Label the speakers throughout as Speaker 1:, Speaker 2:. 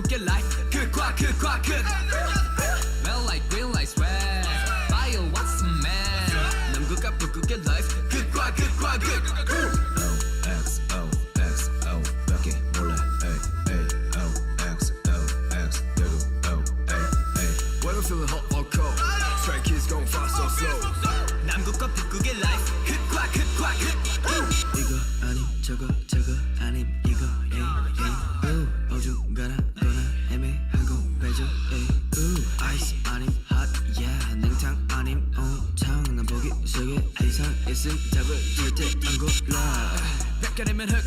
Speaker 1: get life cook Smell like green light swag Fire what's a man 남극과 북극 get life cook XOXO 밖에 몰라 XOXO Whether feeling hot or cold Stray kids going fast or slow 남극과 북극의 life 이거 아님 저거 아님 이거 어중간하거나 애매하고 배죠 아이스 아님 hot yeah 냉탕 아님 온탕 난 보기 세계 이상 있음 답을 절대 안 골라 뺏겨내면 흑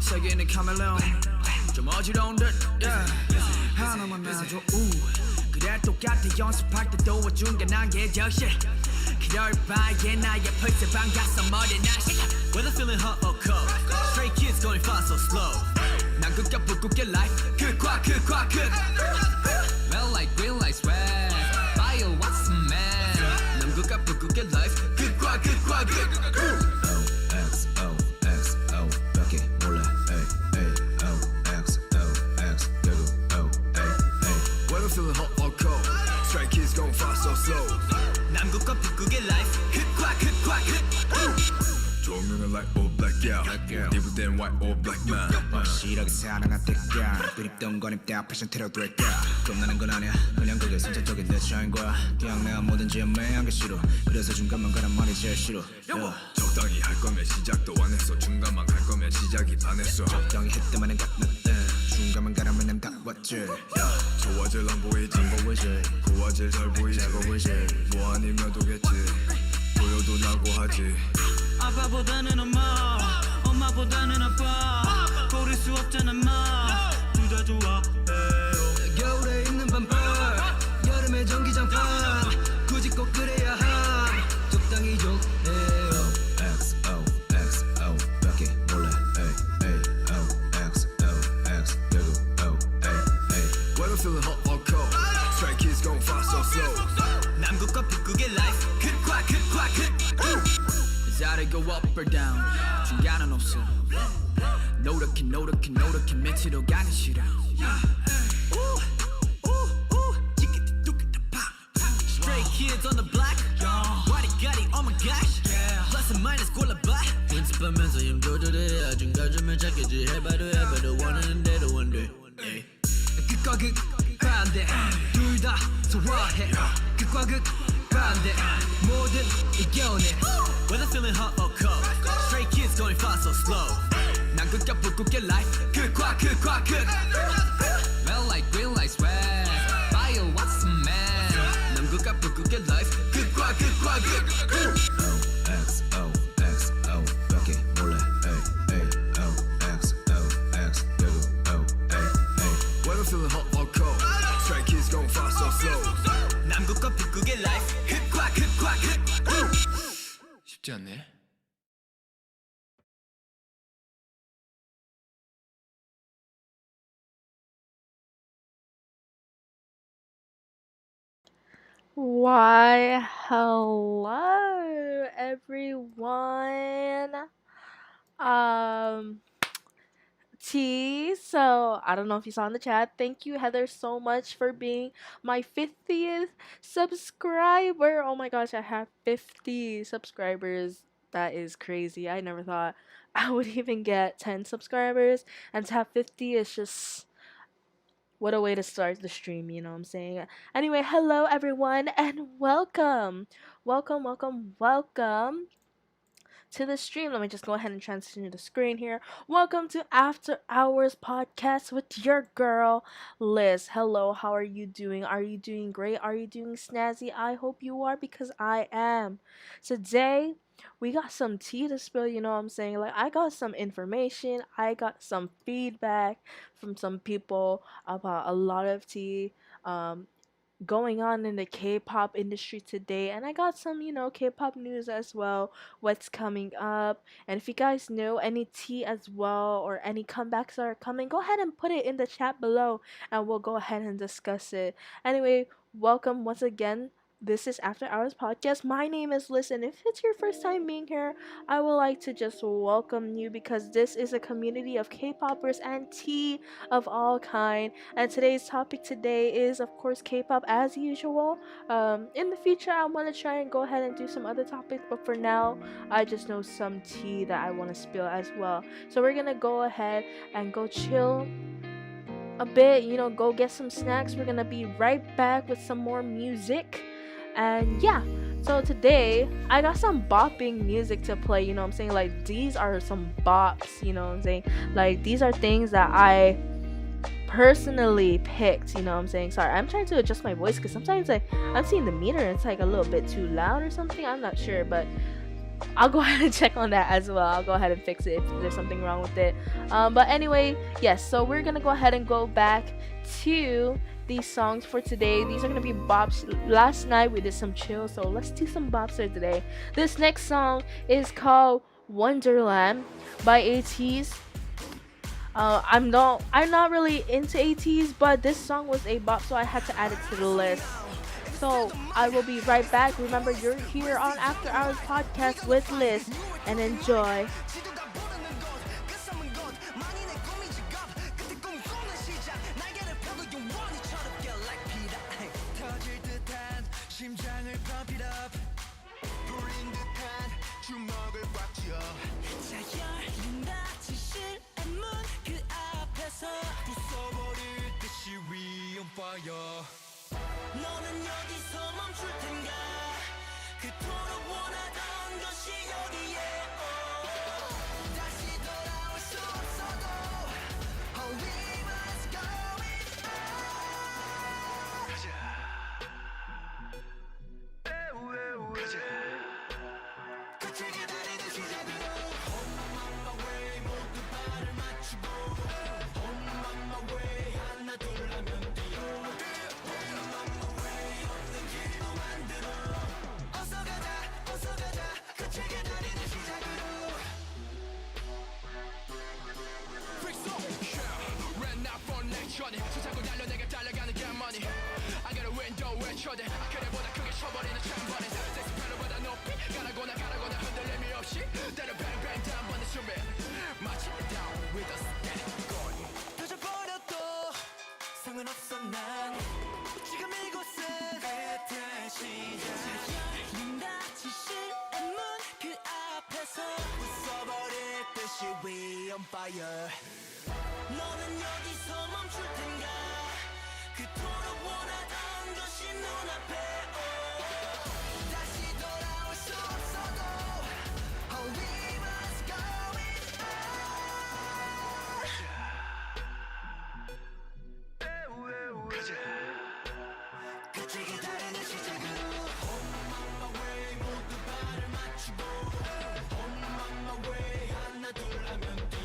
Speaker 1: 세계는 카멜레온 좀 어지러운 듯 하나만 놔줘 그래 똑같아 연습할 때 도와준 게 난 계절실 기다려봐 얘 나의 펄스 반갑서 머리 날씨 Whether feeling hot or cold Stray kids going fast or slow 남극과 북극의 life cook Smell like green light swag Fire what's a man 남극과 북극의 life cook XOXO 밖에 몰라 Whether feeling hot or cold Stray kids going fast or slow 남극과 북극의 life 조명은 light or black yeah Deeper than white or black man
Speaker 2: 확실하게 사랑한 때가 그립던 건 입대 패션 테러 될까 겁나는 건 아니야 그냥 그게 선택적인 내 차인 거야 그냥 내가 뭐든지 애매한 게 싫어 그래서 중간만 가란 말이 제일 싫어
Speaker 1: 적당히 할 거면 시작도 안 했어 중간만 갈 거면 시작이 반했어
Speaker 2: 적당히 했더만은 갓났다 중간만 가라면 난 다 왔지
Speaker 1: 좋아질 안 보이지 고와질 잘 보이지 뭐 아니면 도겠지 보여도 나고 하지
Speaker 3: 아빠보다는 엄마보다는 아빠 고를 수 없잖아 마 둘 다 좋아
Speaker 1: 겨울에 입는 반팔 여름에 전기장판 굳이 꼭 그래야 함 적당히 좀 해요 XOXO 밖에 몰라 Whether feeling hot or cold Stray kids going fast or slow 남극과 북극의 life 자리 go up or down 중간은 없어 노력해 밑으로 가는 시련 Stray kids on the block Body got it, oh my gosh Plus and minus 골라봐 연습하면서 힘 조절해 중간쯤에 찾겠지 해봐도 원하는 대로 one day 극과 극 반대 둘 다 소화해 극과 극 반대 뭐든 이겨내 Whether feeling hot or cold Stray kids going fast or slow 남극과 북극의 life cook Smell like green light swag Fire what's a man 남극과 북극의 life cook XOXO 밖에 몰라 Whether feeling hot or cold Stray kids going fast or slow 남극과 북극의 life 쉽지 않네
Speaker 4: Why, hello everyone. So I don't know if you saw in the chat. Thank you, Heather, so much for being my 50th subscriber. Oh my gosh, I have 50 subscribers. That is crazy. I never thought I would even get 10 subscribers, and to have 50 is just what a way to start the stream, you know what I'm saying? Anyway, hello everyone and welcome to the stream. Let me just go ahead and transition to the screen here. Welcome to After Hours Podcast with your girl, Liz. Hello, how are you doing? Are you doing great? Are you doing snazzy? I hope you are because I am. Today, we got some tea to spill, you know what I'm saying? Like, I got some information, I got some feedback from some people about a lot of tea going on in the K-pop industry today, and I got some, K-pop news as well, what's coming up, and if you guys know any tea as well or any comebacks are coming, go ahead and put it in the chat below and we'll go ahead and discuss it. Anyway, welcome once again This is After Hours Podcast. My name is Liz, and if it's your first time being here, I would like to just welcome you because this is a community of K-popers and tea of all kind. And today's topic today is, of course, K-pop as usual. In the future, I want to try and go ahead and do some other topics, but for now, I just know some tea that I want to spill as well. So we're gonna go ahead and go chill a bit, go get some snacks. We're gonna be right back with some more music. And yeah, so today I got some bopping music to play, you know what I'm saying? Like, these are some bops, you know what I'm saying? Like, these are things that I personally picked, you know what I'm saying? Sorry, I'm trying to adjust my voice because sometimes I'm seeing the meter and it's like a little bit too loud or something. I'm not sure, but I'll go ahead and check on that as well. I'll go ahead and fix it if there's something wrong with it. But anyway, yes, so we're gonna go ahead and go back to these songs for today. These are gonna be bops. Last night we did some chill, so let's do some bops for today. This next song is called Wonderland by ATEEZ. I'm not really into ATEEZ, but this song was a bop, so I had to add it to the list. So I will be right back. Remember, you're here on After Hours Podcast with Liz, and enjoy.
Speaker 3: 너는 여기서 멈출 텐가 그토록 원하던 것이 여기에 다시 돌아올 수 없어도 Oh we must go it on 가자 가자 끝을 기다리는 시작으로 On my way 모두 발을 맞추고 On my way 하나 둘 하면 뛰어 세상을 달려 내가 달려가는 겟머니 I got a window 외쳐대 그래보다 크게 쳐버리는 cham버린 섹스 pedal보다 높이 가라고나 흔들림이 없이 때려 bang bang 단번에 숨에 마치 down with us get it going 터져버려도 상관없어 난 지금 이곳은 배틀 시작 열린 닫힌 실의 문그 앞에서 부숴버릴 듯이 we on fire 너는 여기서 멈출 텐가 그토록 원하던 것이 눈앞에 다시 돌아올 수 없어도 Oh we must go it on 가자 끝을 기다리는 시작으로 On my way 모두 발을 맞추고 On my way 하나 둘 하면 뛰어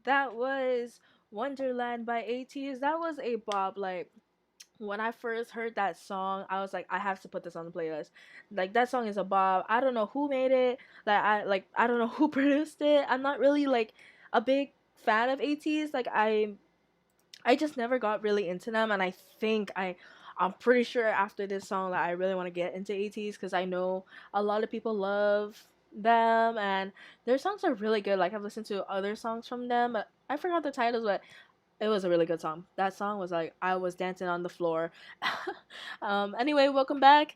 Speaker 4: That was Wonderland by ATEEZ. That was a bop. Like, when I first heard that song, I was like, I have to put this on the playlist. Like, that song is a bop. I don't know who made it. I don't know who produced it. I'm not really like a big fan of ATEEZ. Like, I just never got really into them, and I'm pretty sure after this song that I really want to get into ATEEZ because I know a lot of people love them and their songs are really good. Like, I've listened to other songs from them, but I forgot the titles, but It was a really good song. That song was like I was dancing on the floor. Anyway, welcome back.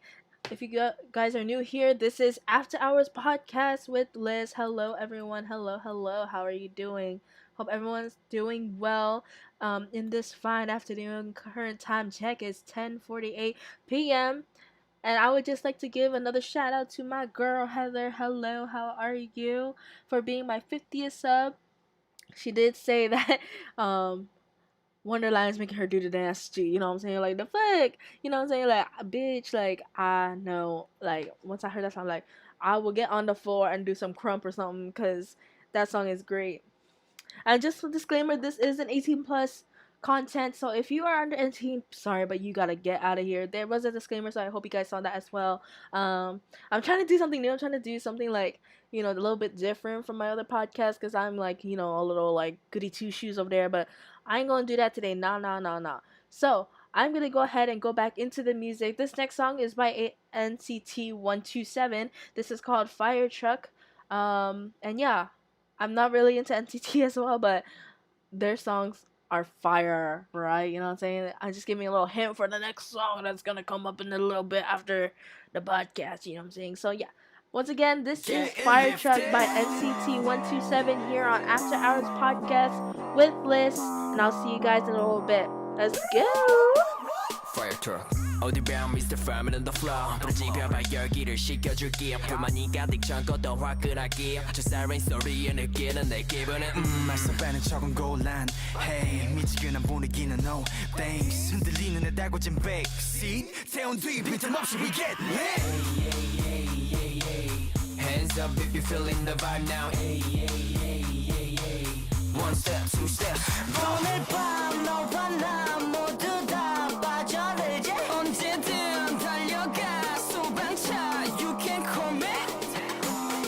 Speaker 4: If you guys are new here, this is After Hours podcast with Liz. Hello, everyone. Hello, hello. How are you doing? Hope everyone's doing well. In this fine afternoon, current time check is 10:48 p.m. And I would just like to give another shout out to my girl Heather. Hello, how are you? For being my 50th sub. She did say that Wonderland's making her do the dance G. You know what I'm saying? Like, the fuck? You know what I'm saying? Like, bitch, like, I know. Like, once I heard that song, like, I will get on the floor and do some crump or something because that song is great. And just a disclaimer, this is an 18 plus content, so if you are under 18, sorry, but you gotta get out of here. There was a disclaimer, so I hope you guys saw that as well. I'm trying to do something new. I'm trying to do something like, a little bit different from my other podcast because I'm like, a little like goody two shoes over there, but I ain't gonna do that today. Nah. So I'm gonna go ahead and go back into the music. This next song is by NCT 127. This is called Fire Truck. And yeah, I'm not really into NCT as well, but their songs are fire, right? You know what I'm saying? I just give me a little hint for the next song that's gonna come up in a little bit after the podcast, you know what I'm saying? So yeah. Once again, this is Fire Truck by NCT 127 here on After Hours Podcast with Bliss, and I'll see you guys in a little bit. Let's go!
Speaker 3: Fire truck 어디 보면 Mr. Farmer on the floor 부러지벼봐 열기를 식혀줄게 불만이 가득 참고 더 화끈하게 저 siren 소리에 느끼는 내 기분은
Speaker 2: 말썽 빼는 척은 곤란 Hey 미치겠는 분위기는 no thanks 흔들리는 내 달궈진 backseat 태운 뒤 빈틈없이 we get lit
Speaker 3: Hands up if you're feeling the vibe now One step, two steps
Speaker 5: 오늘 밤 너와 나 모두 다 빠져들지 언제든 달려가 소방차 You can call me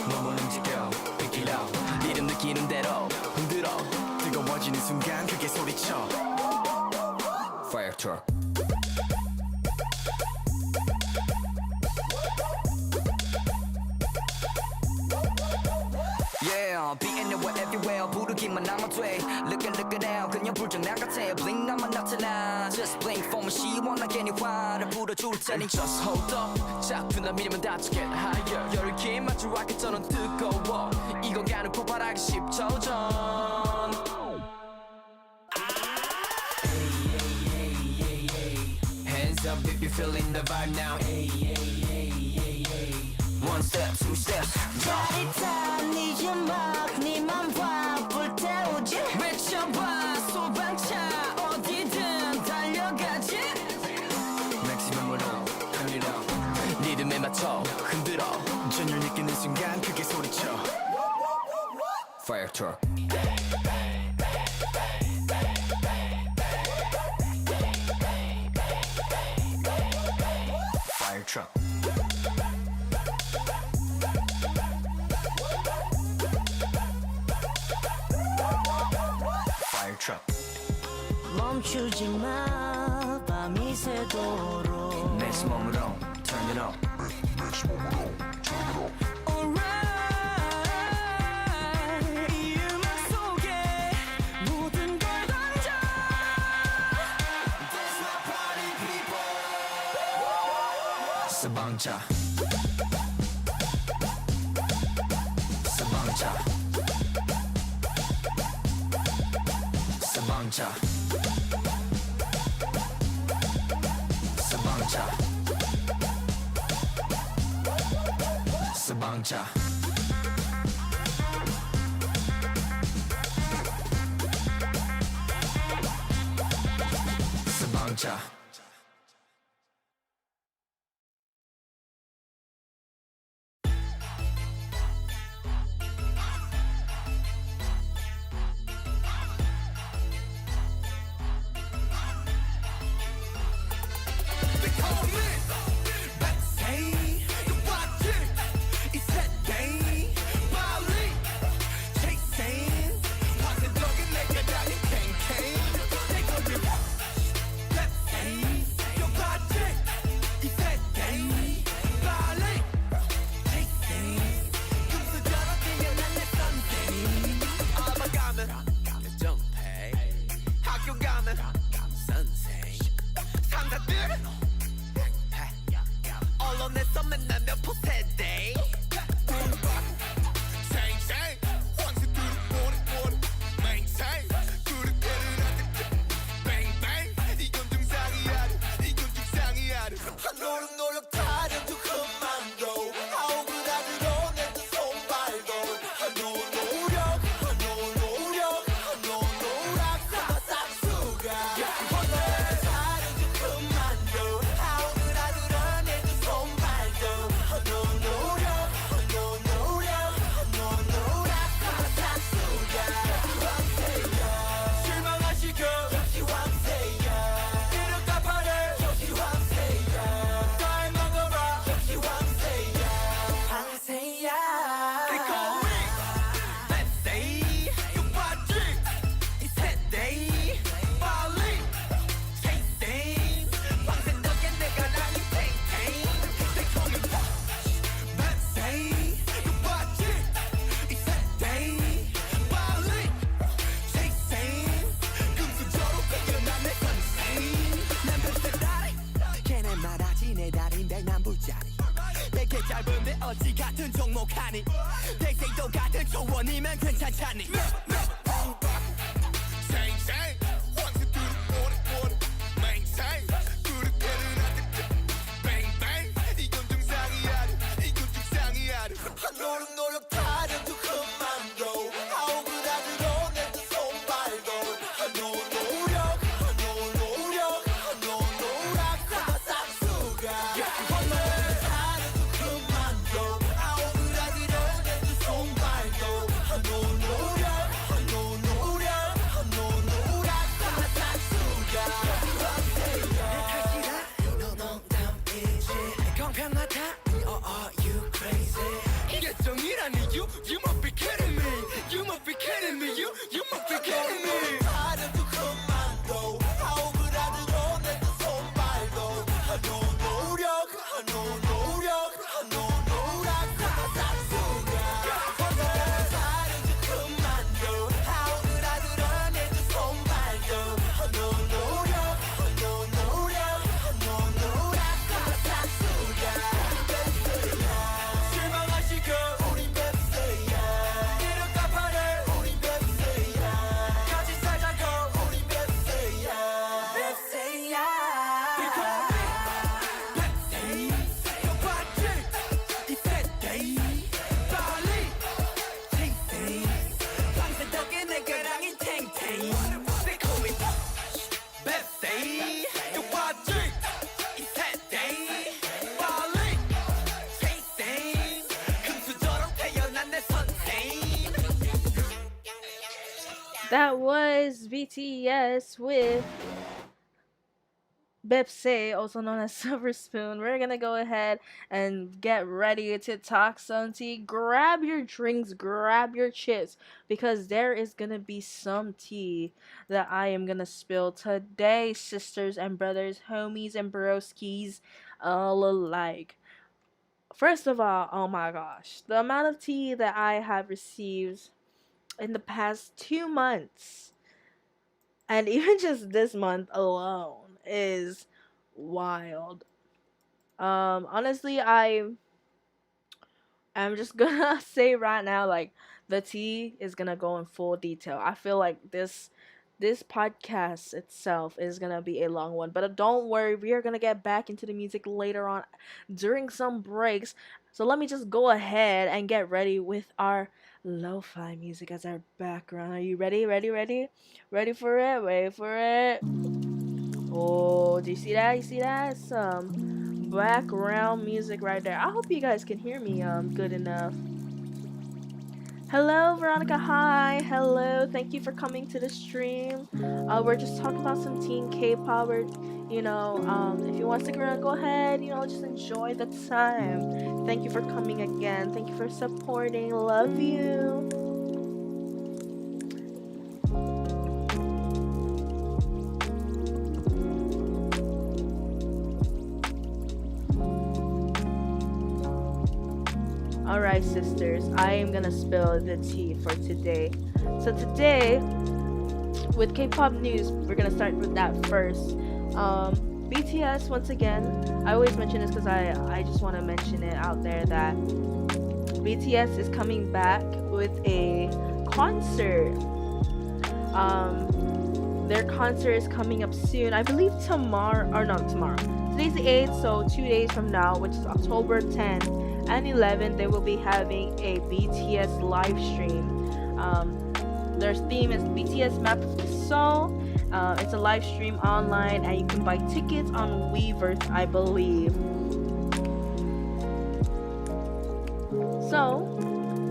Speaker 3: 몸을 움직여 Pick it up 리듬 느끼는 대로 흔들어
Speaker 2: 뜨거워지는 순간 그게 소리쳐
Speaker 3: Fire truck Yeah, being there everywhere 부르기만 하면 돼 Look it out 그냥 불장난 같아 Blink 나만 나타나 Just blink for me 시원하게 네 화를 불어줄 테니 Just hold up 작품 나 밀리면 다쳐 get higher 열기 맞춰 rocket처럼 뜨거워 이거 가는 폭발하기 10초 전 Hands up if you're feeling the vibe now One step, two steps
Speaker 5: 짜릿한 네 음악 네만 봐 불태우지
Speaker 3: 외쳐봐 소방차 어디든 달려가지
Speaker 2: 맥시멈으로 turn it up
Speaker 3: 리듬에 맞춰 흔들어
Speaker 2: 전율 느끼는 순간 그게 소리쳐
Speaker 3: Fire truck
Speaker 2: Fire truck Fire truck
Speaker 5: 멈추지 마 밤이 새도록
Speaker 2: 맥시멈으로 turn it up
Speaker 5: Alright 이 음악 속에 모든 걸 던져
Speaker 3: That's my party people
Speaker 2: 서방차 서방차 서방차 서방차 서방차 서방차
Speaker 3: Hey 가면 선생 상사들 언론에서 맨날 몇 포세대 생생 황새들은 모래 맹생 그릇대를 하듯 뱅뱅 이건 중상이야 이건 중상이야 노력 타령도 그만둬 아우그라들어 내도 손발도 노력 노락 싹수가 타령도 그만둬 아우그라들어 내도 손발도 노력 싹수가 실망하시고 역시 황새야 이럴까 봐래 역시 황새야 다 해먹어봐 역시 황새야 They call me Let's say 육바지 이 세대 빨리 chasing 황새 덕에 내가 나니 탱탱 They call me Let's say 육바지 이 세대 빨리 chasing 금수저로 끌려난 내 선생 난 뱃살 다리 걔네 말하지 내 다린 백남불짜리 내게 짧은데 어찌 같은 종목하니 대세도 같은 조언이면 괜찮잖니 생생 황새들은 모래 맹생 그릇대를 하듯 뱅뱅 이건 중상이야 이건 중상이야 노력 타령도 그만둬 아우그라들어 내도 손발도 노력 싹수가 타령도 그만둬 아우그라들어 내도 손발도 노력 싹수가 너 농담이지 공평하다 are you crazy 이게 정의라니 you must be kidding me you must be kidding me you must be kidding me 타령도 그만둬 아우그라들어 내도 손발도 노력 싹수가 타령도 그만둬 아우그라들어 내도 손발도 노력 싹수가 실망하시고 우린 뱁새야 이럴까 봐래 우린 뱁새야 같이 살자고 우린 뱁새야 They call me 뱁새 욕받지 이 세대 빨리 chasing 황새 덕에 내 거랑이 탱탱 They call me 뱁새 욕받지 이 세대 빨리 chasing 금수저로 태어난 내 선생
Speaker 4: That was BTS with Bepse, also known as Silver Spoon. We're gonna go ahead and get ready to talk some tea. Grab your drinks, grab your chips, because there is gonna be some tea that I am gonna spill today, sisters and brothers, homies and broskies, all alike. First of all, oh my gosh, the amount of tea that I have received in the past 2 months, and even just this month alone, is wild. Honestly, I'm just gonna say right now, like, the tea is gonna go in full detail. I feel like this podcast itself is gonna be a long one, but don't worry, we are gonna get back into the music later on during some breaks. So let me just go ahead and get ready with our lo-fi music as our background. Are you ready? Ready for it? Wait for it. Oh, do you see that? You see that? Some background music right there. I hope you guys can hear me good enough. Hello, Veronica. Hi. Hello. Thank you for coming to the stream. We're just talking about some teen K-pop. If you want to stick around, go ahead. Just enjoy the time. Thank you for coming again. Thank you for supporting. Love you. Alright, sisters, I am gonna spill the tea for today. So today, with K-pop news, we're gonna start with that first. BTS, once again, I always mention this because I just want to mention it out there that BTS is coming back with a concert. Their concert is coming up soon. I believe tomorrow, or not tomorrow. Today's the 8th, so 2 days from now, which is October 10th and 11th, they will be having a BTS live stream. Their theme is BTS Map of the Soul. It's a live stream online, and you can buy tickets on Weverse, I believe. So,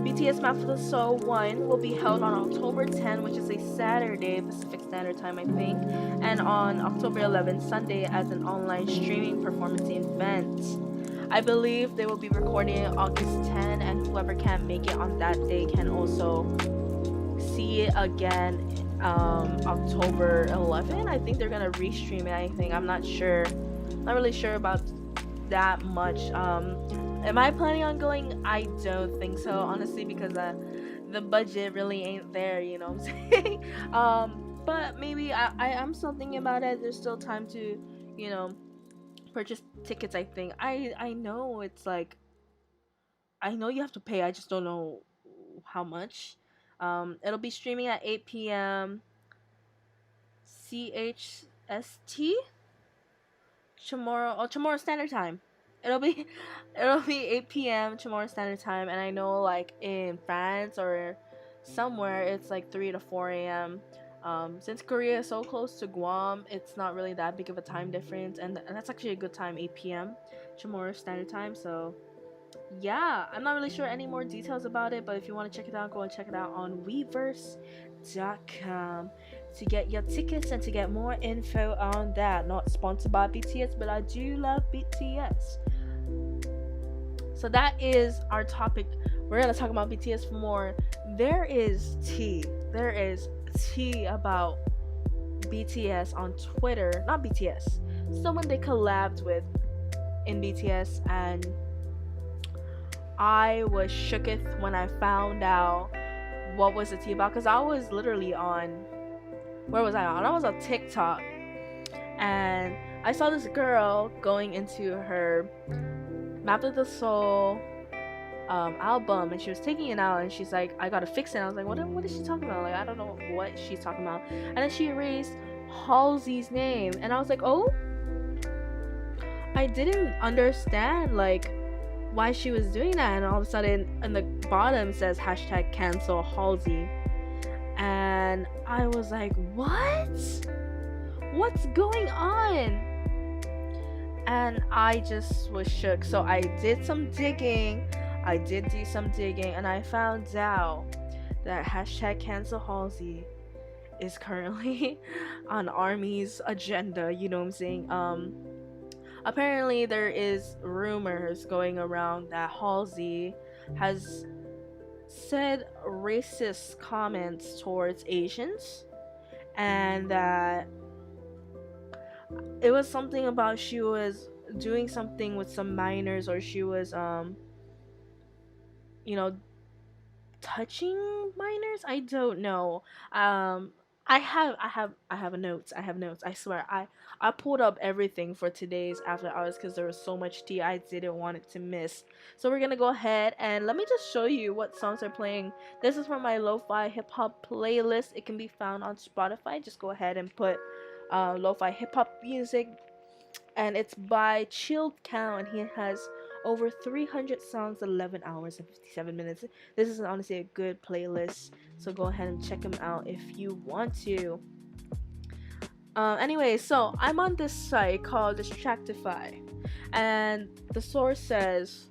Speaker 4: BTS Map of the Soul 1 will be held on October 10, which is a Saturday, Pacific Standard Time, I think, and on October 11, Sunday, as an online streaming performance event. I believe they will be recording August 10, and whoever can't make it on that day can also see it again October 11. I think they're gonna restream it. I think, I'm not sure, not really sure about that much. Am I planning on going? I don't think so, honestly, because the budget really ain't there, you know what I'm saying? But maybe I am still thinking about it. There's still time to, you know, purchase tickets. I think I know it's like, I know you have to pay, I just don't know how much. It'll be streaming at 8 p.m. CHST tomorrow Standard Time. It'll be 8 p.m. tomorrow Standard Time, and I know like in France or somewhere it's like 3 to 4 a.m. Since Korea is so close to Guam, it's not really that big of a time difference, and that's actually a good time, 8 p.m. tomorrow Standard Time. So yeah, I'm not really sure any more details about it, but if you want to check it out, go and check it out on Weverse.com to get your tickets and to get more info on that. Not sponsored by BTS, but I do love BTS. So that is our topic. We're gonna talk about BTS more. There is tea about BTS on Twitter. Not BTS, someone they collabed with in BTS, and I was shooketh when I found out what was the tea about, because I was literally on, where was I on? I was on TikTok, and I saw this girl going into her Map of the Soul album, and she was taking it out, and she's like, I gotta fix it. And I was like, what is she talking about? Like, I don't know what she's talking about. And then she erased Halsey's name, and I was like, oh, I didn't understand like why she was doing that. And all of a sudden in the bottom says hashtag cancel Halsey, and I was like, what's going on? And I just was shook. So I did some digging, and I found out that hashtag cancel Halsey is currently on ARMY's agenda, you know what I'm saying? Apparently there is rumors going around that Halsey has said racist comments towards Asians, and that it was something about she was doing something with some minors, or she was touching minors. I don't know. I have notes. I swear. I pulled up everything for today's After Hours because there was so much tea I didn't want it to miss. So we're gonna go ahead and let me just show you what songs are playing. This is from my lo-fi hip hop playlist. It can be found on Spotify. Just go ahead and put lo-fi hip hop music, and it's by Chilled Cow, and he has over 300 songs, 11 hours and 57 minutes. This is honestly a good playlist, so go ahead and check him out if you want to. Anyway, so I'm on this site called Distractify, and the source says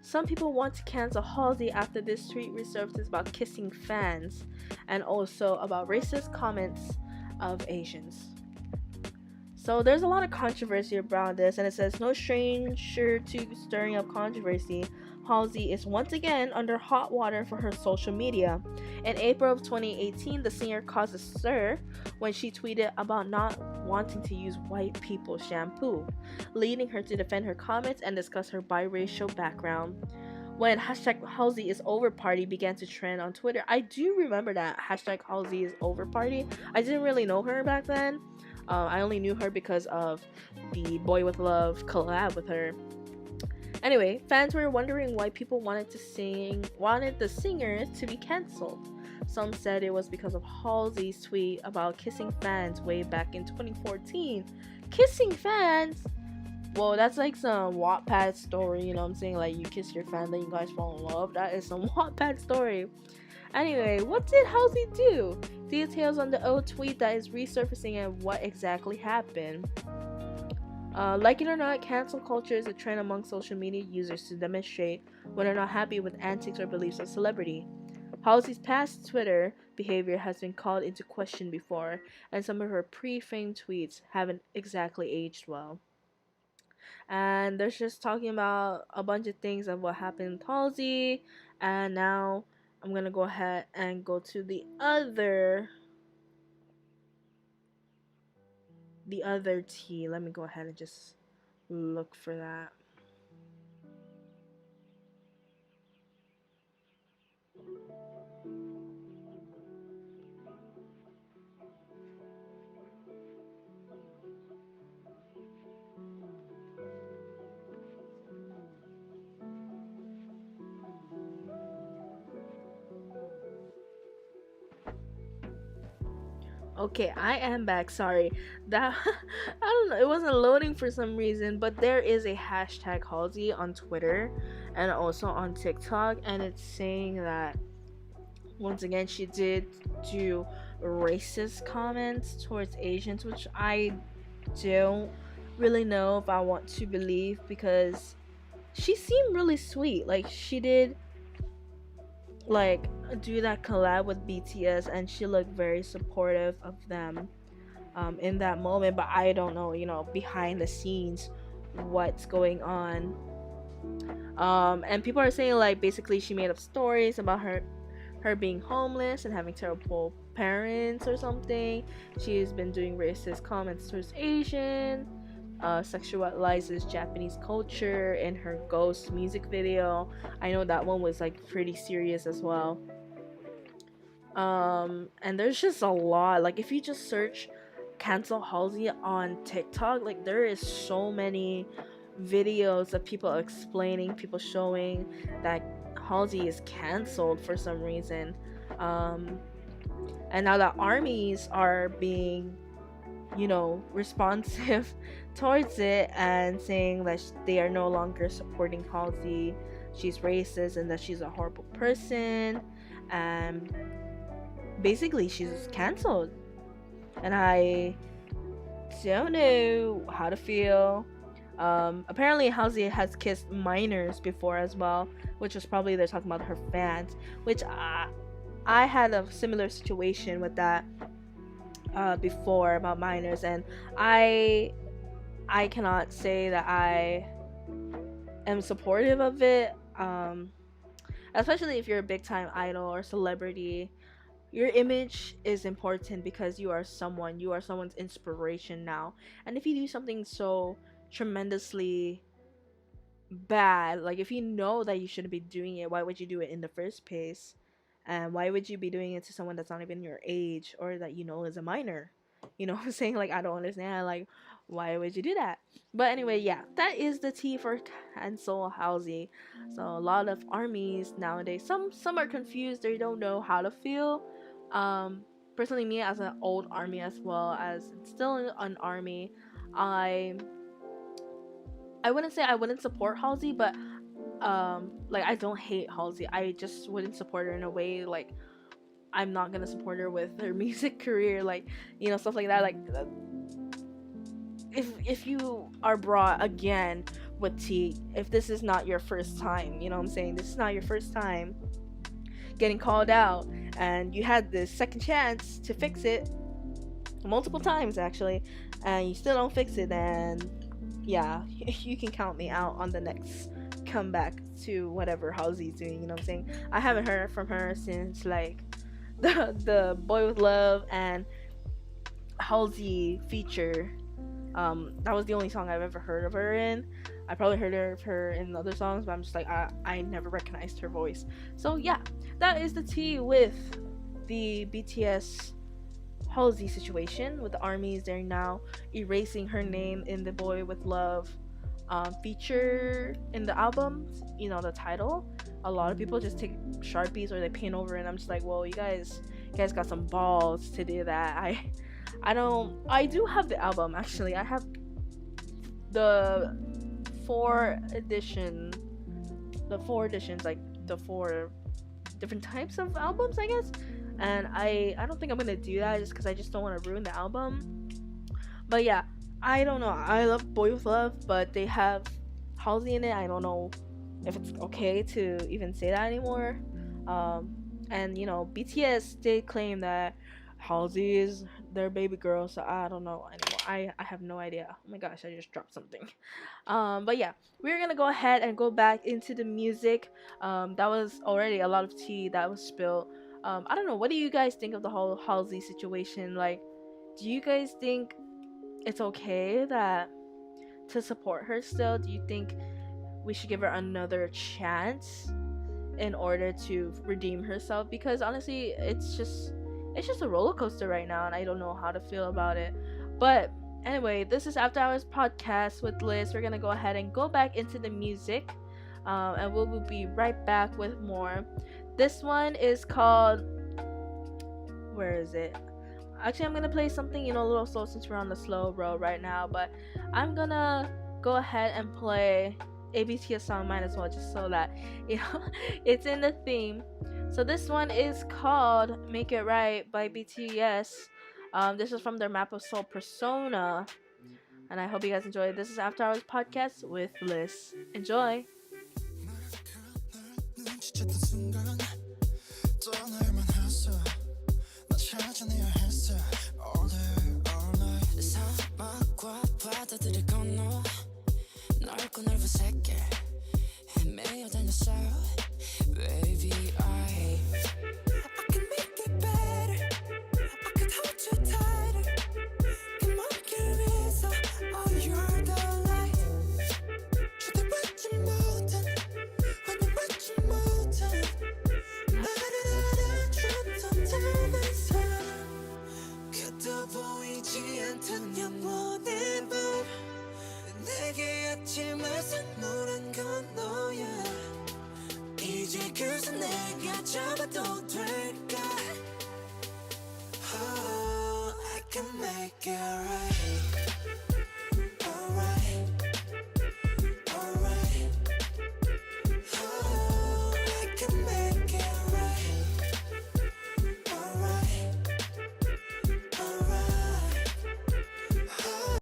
Speaker 4: some people want to cancel Halsey after this tweet resurfaces about kissing fans, and also about racist comments of Asians. So there's a lot of controversy around this, and it says, no stranger to stirring up controversy, Halsey is once again under hot water for her social media. In April of 2018, the singer caused a stir when she tweeted about not wanting to use white people shampoo, leading her to defend her comments and discuss her biracial background. when hashtag Halsey is over party began to trend on Twitter. I do remember that hashtag Halsey is over party. I didn't really know her back then. I only knew her because of the Boy With Love collab with her. Anyway, fans were wondering why people wanted the singer to be cancelled. Some said it was because of Halsey's tweet about kissing fans way back in 2014. Kissing fans? Well, that's like some Wattpad story, you know what I'm saying? Like, you kiss your fan, then you guys fall in love. That is some Wattpad story. Anyway, what did Halsey do? Details on the old tweet that is resurfacing and what exactly happened. Like it or not, cancel culture is a trend among social media users to demonstrate when they're not happy with antics or beliefs of celebrity. Halsey's past Twitter behavior has been called into question before, and some of her pre-framed tweets haven't exactly aged well. And they're just talking about a bunch of things of what happened with Halsey, and now I'm gonna go ahead and go to the other tea. Let me go ahead and just look for that. Okay, I am back. Sorry. That I don't know, it wasn't loading for some reason, but there is a hashtag Halsey on Twitter and also on TikTok, and it's saying that once again she did do racist comments towards Asians, which I don't really know if I want to believe, because she seemed really sweet. Like, she did like do that collab with BTS and she looked very supportive of them in that moment, but I don't know, you know, behind the scenes what's going on. And people are saying like basically she made up stories about her being homeless and having terrible parents or something. She's been doing racist comments towards Asian, sexualizes Japanese culture in her Ghost music video. I know that one was like pretty serious as well. And there's just a lot. Like, if you just search cancel Halsey on TikTok, like there is so many videos of people explaining, people showing that Halsey is canceled for some reason. And now that armies are being, you know, responsive towards it and saying that they are no longer supporting Halsey, she's racist and that she's a horrible person, and basically she's canceled. And I don't know how to feel. Apparently Halsey has kissed minors before as well, which was probably they're talking about her fans, which I had a similar situation with that before about minors, and I cannot say that I am supportive of it, especially if you're a big time idol or celebrity. Your image is important because you are someone's inspiration now, and if you do something so tremendously bad, like if you know that you shouldn't be doing it, why would you do it in the first place? And why would you be doing it to someone that's not even your age or that you know is a minor? You know what I'm saying? Like, I don't understand, like, why would you do that? But anyway, yeah, that is the tea for cancel Halsey. So a lot of armies nowadays, some are confused, they don't know how to feel. Personally, me as an old army as well as still an army, I wouldn't say I wouldn't support Halsey, but like, I don't hate Halsey, I just wouldn't support her in a way. Like, I'm not gonna support her with her music career, like, you know, stuff like that. Like, if you are brought again with tea, if this is not your first time, you know what I'm saying, this is not your first time getting called out, and you had this second chance to fix it multiple times actually, and you still don't fix it, then yeah, you can count me out on the next comeback to whatever Halsey's doing, you know what I'm saying. I haven't heard from her since like the Boy With Love and Halsey feature. That was the only song I've ever heard of her in. I probably heard her in other songs, but I'm just like I never recognized her voice. So yeah, that is the tea with the BTS Halsey situation with the armies. They're now erasing her name in the Boy with Love feature in the album. You know, the title. A lot of people just take Sharpies or they paint over it, and I'm just like, well, you guys got some balls to do that. I do have the album actually. I have the four editions, like the four different types of albums, I guess. And I don't think I'm gonna do that just because I just don't want to ruin the album. But yeah, I don't know. I love Boy with Love, but they have Halsey in it. I don't know if it's okay to even say that anymore. And you know, BTS did claim that Halsey is their baby girl, so I don't know anymore. I have no idea. Oh my gosh, I just dropped something. But yeah, we're gonna go ahead and go back into the music. That was already a lot of tea that was spilled. I don't know. What do you guys think of the whole Halsey situation? Like, do you guys think it's okay that to support her still? Do you think we should give her another chance in order to redeem herself? Because honestly, it's just a roller coaster right now, and I don't know how to feel about it. But anyway, this is After Hours podcast with Liz. We're gonna go ahead and go back into the music, and we'll be right back with more. This one is called, where is it? Actually, I'm gonna play something, you know, a little slow since we're on the slow road right now. But I'm gonna go ahead and play ABTS song, might as well, just so that you know it's in the theme. So this one is called Make It Right by BTS. This is from their Map of Soul persona, and I hope you guys enjoy. This is After Hours podcast with Liz. Enjoy.
Speaker 5: Baby, I can make it better. I could hold you tighter. Come on, give it up. Oh, you're the light. 주대 받지 못한, 오늘 받지 못한. 나를 알아줬던 다른 사람. 그도 보이지 않던 영원의 밤. 내게 아침을 선물한 건 너야. 이제 그새 내가 잡아도 될까? Oh, I can make it right. Alright, alright. Oh, I can make it right. Alright, alright. Oh,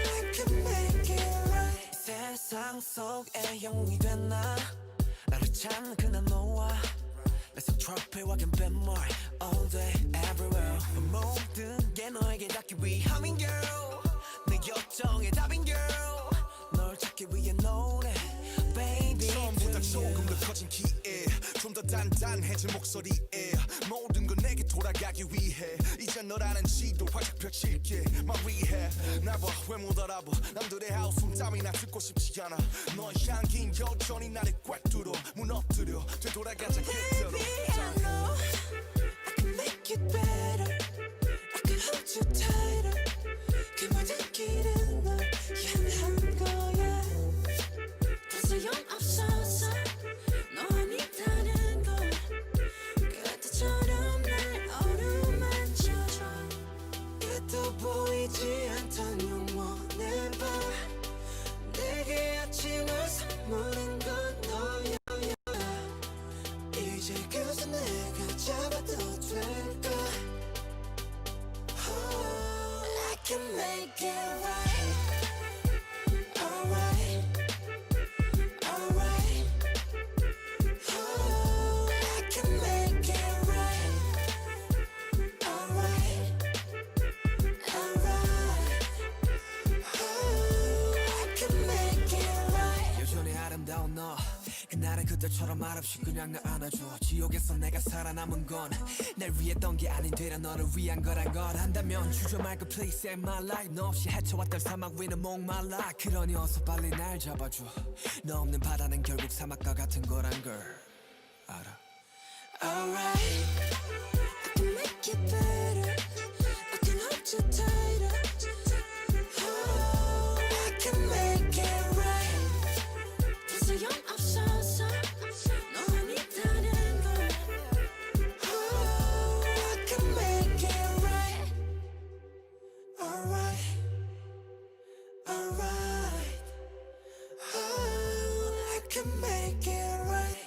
Speaker 5: I can make it right. 세상 속에 영웅이 된 나 나를 찾는 그날 너와 내 트로피와 갬뱀물 all day everywhere 모든 게 너에게 닿기 위함인 girl 내 요청의 답인 girl 널 찾기 위해 노래 baby 처음보다 조금 더 커진 키에 좀 더 단단해진 목소리에 모든 건 내게 돌아가기 위해 이제 너라는 지도 활짝 펼칠게 말 위해 나봐 왜 못 알아봐 남들의 하우스 땀이나 듣고 싶지 않아 너의 향긴 여전히 나를 꽉 뚫어 무너뜨려 되돌아가자 그대로 Baby I know I can make it better I can hold you tighter 그 모든 길은 널 향한 거야 더 소용없어서 너 아니다는 걸 그때처럼 날 어루만져줘 그도 보이지 않던 영원의 밤 내게 아침을 선물한 건 너야 이제 그새 내가 잡아도 될까 Oh, I can make it right Alright Alright Oh, I can make it right Alright Alright Oh, I can make it right 여전히 아름다운 너 그 나를 그때처럼 말없이 그냥 나 안아줘 지옥에서 내가 살아남은 건 날 위했던 게 아닌 되려 너를 위한 거란 걸 안다면 주저 말고 please save my life 너 없이 헤쳐왔던 사막 위는 목말라 그러니 어서 빨리 날 잡아줘 너 없는 바다는 결국 사막과 같은 거란 걸 알아
Speaker 3: Alright, I can make it better. I can hold you tighter. Oh, I can make it right. 소용없어서 너 아니다는 걸. Oh, I can make it right. Alright, alright. Oh, I can make it right.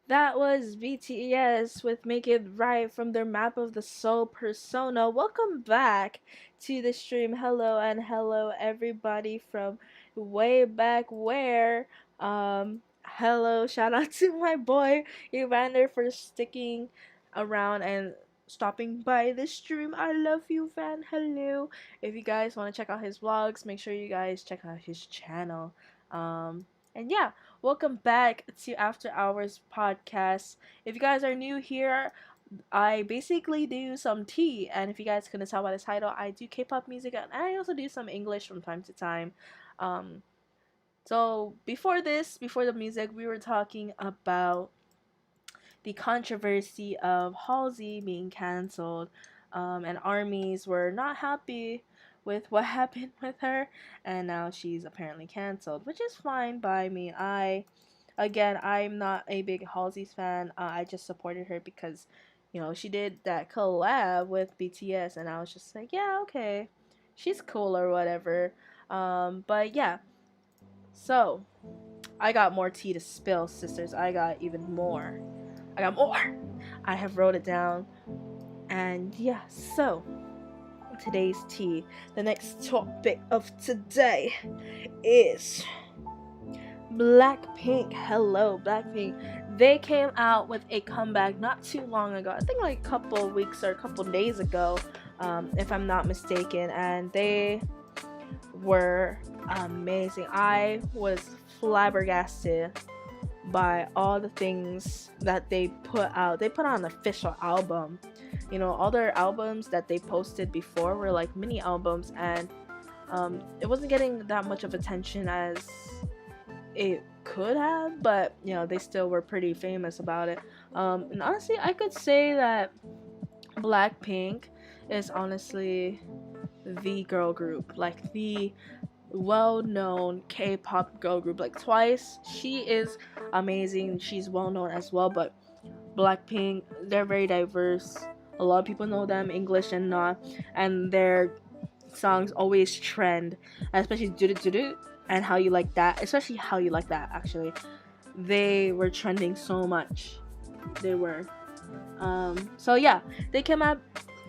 Speaker 4: That was BTS with Make It Right from their Map of the Soul persona. Welcome back to the stream. Hello and hello everybody from way back where. Hello, shout out to my boy Evander for sticking around and stopping by the stream. I love you, Van. Hello. If you guys want to check out his vlogs, make sure you guys check out his channel. And yeah, welcome back to After Hours podcast. If you guys are new here, I basically do some tea, and if you guys couldn't tell by the title, I do K-pop music, and I also do some English from time to time. So before the music, we were talking about the controversy of Halsey being canceled, and armies were not happy with what happened with her, and now she's apparently canceled, which is fine by me. I'm not a big Halsey's fan. I just supported her because, she did that collab with BTS, and I was just like, yeah, okay, she's cool or whatever. But yeah, so I got more tea to spill, sisters. I got even more. I got more. I have wrote it down. And yeah, so today's tea. The next topic of today is Blackpink. Hello, Blackpink. They came out with a comeback not too long ago. I think like a couple weeks or a couple days ago, if I'm not mistaken. And they were amazing. I was flabbergasted by all the things that they put out. They put out an official album. All their albums that they posted before were like mini albums, and it wasn't getting that much of attention as it could have, but they still were pretty famous about it. And honestly, I could say that Blackpink is honestly the girl group, like the well-known K-pop girl group. Like Twice, she is amazing, she's well-known as well, but Blackpink, they're very diverse. A lot of people know them, English and not, and their songs always trend, especially Do Do Do Do and How You Like That, especially How You Like That. Actually, they were trending so much. They were. So yeah, they came out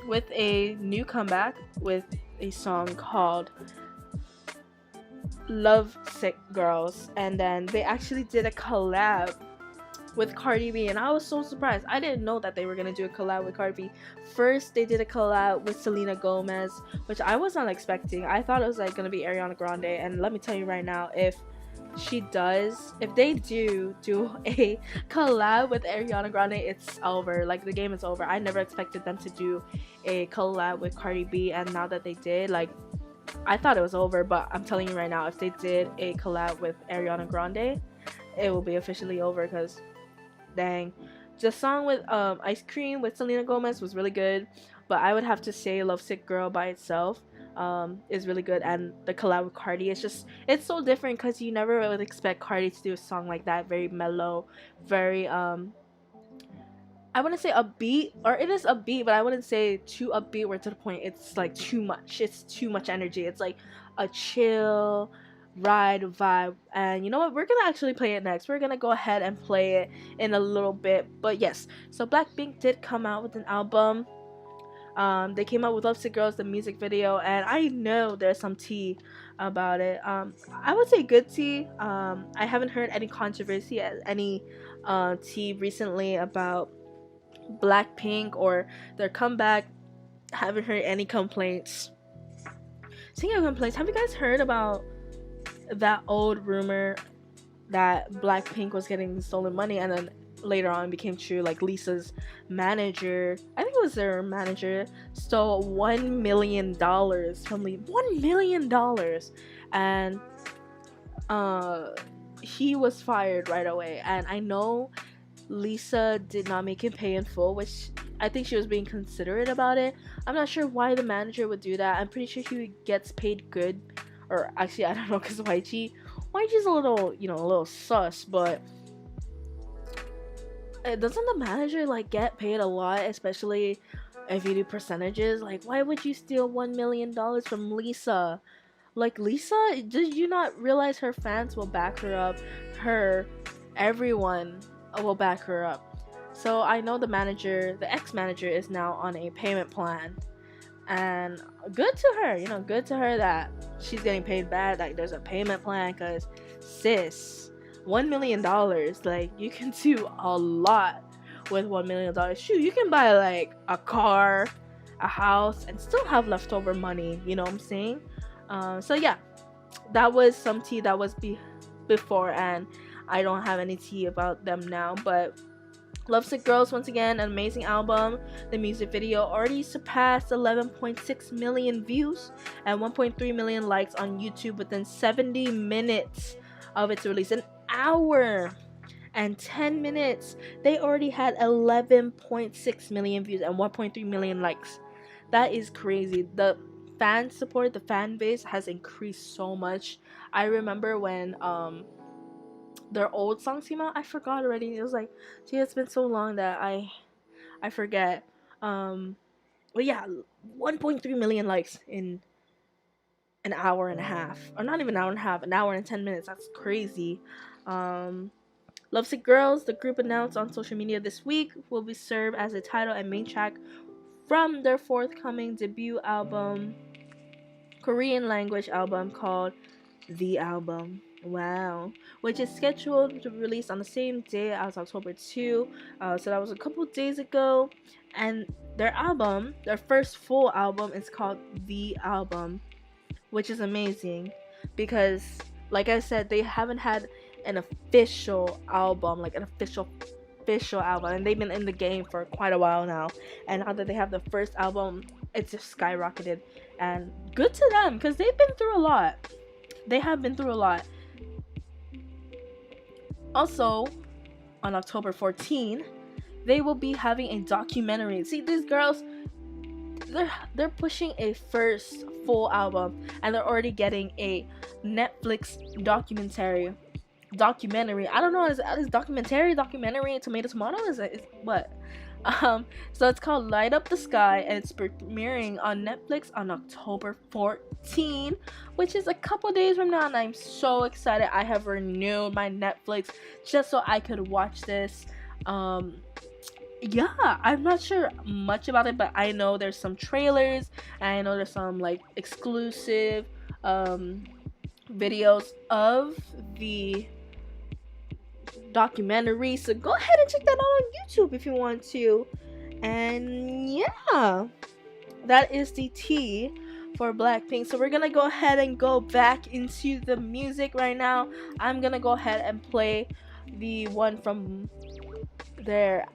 Speaker 4: with a new comeback with a song called Love Sick Girls, and then they actually did a collab with Cardi B, and I was so surprised. I didn't know that they were gonna do a collab with Cardi B. First, they did a collab with Selena Gomez, which I was not expecting. I thought it was like gonna be Ariana Grande, and let me tell you right now, if they do a collab with Ariana Grande, it's over. Like, the game is over. I never expected them to do a collab with Cardi B, and now that they did, like, I thought it was over. But I'm telling you right now, if they did a collab with Ariana Grande, it will be officially over, because dang, the song with Ice Cream with Selena Gomez was really good, but I would have to say Lovesick Girl by itself is really good, and the collab with Cardi, it's so different, because you never would expect Cardi to do a song like that, very mellow, very I wouldn't say upbeat, or it is upbeat, but I wouldn't say too upbeat where to the point it's like too much. It's too much energy. It's like a chill ride vibe. And you know what? We're gonna actually play it next. We're gonna go ahead and play it in a little bit. But yes, so Blackpink did come out with an album. They came out with Lovesick Girls, the music video, and I know there's some tea about it. I would say good tea. I haven't heard any controversy, any tea recently about Blackpink or their comeback. Haven't heard any complaints. Speaking of complaints, have you guys heard about that old rumor that Blackpink was getting stolen money, and then later on became true? Like Lisa's manager, I think it was their manager, stole $1 million from Lee. $1 million, and he was fired right away. And I know Lisa did not make him pay in full, which I think she was being considerate about it. I'm not sure why the manager would do that. I'm pretty sure he gets paid good, or actually I don't know, because YG's a little, a little sus, but doesn't the manager like get paid a lot, especially if you do percentages? Like, why would you steal $1 million from Lisa? Like, Lisa, did you not realize her fans will back her up? Everyone will back her up. So I know the ex-manager is now on a payment plan, and good to her, good to her that she's getting paid bad, like there's a payment plan, because sis, $1 million, like, you can do a lot with $1 million. Shoot, you can buy like a car, a house, and still have leftover money, you know what I'm saying? So yeah, that was some tea that was before, and I don't have any tea about them now. But Lovesick Girls, once again, an amazing album. The music video already surpassed 11.6 million views and 1.3 million likes on YouTube within 70 minutes of its release. An hour and 10 minutes, they already had 11.6 million views and 1.3 million likes. That is crazy. The fan support, the fan base has increased so much. I remember when their old songs came out, I forgot already. It was like, gee, it's been so long that I forget. But yeah, 1.3 million likes in an hour and a half, or not even an hour and a half, an hour and 10 minutes. That's crazy. Lovesick Girls, the group announced on social media this week, will be served as a title and main track from their forthcoming debut album, Korean language album called The Album. Wow. Which is scheduled to release on the same day as October 2. So that was a couple days ago. And their first full album, is called The Album, which is amazing because, like I said, they haven't had an official album, like an official album, and they've been in the game for quite a while now. And now that they have the first album, it's just skyrocketed, and good to them, because they've been through a lot. They have been through a lot. Also, on October 14, they will be having a documentary. See, these girls, they're pushing a first full album, and they're already getting a Netflix documentary. I don't know, is documentary, tomato, is what? So it's called Light Up the Sky, and it's premiering on Netflix on October 14, which is a couple days from now, and I'm so excited. I have renewed my Netflix just so I could watch this. Yeah, I'm not sure much about it, but I know there's some trailers, and I know there's some like exclusive videos of the documentary, so go ahead and check that out on YouTube if you want to. And yeah, that is the tea for Blackpink. So we're gonna go ahead and go back into the music right now. I'm gonna go ahead and play the one from their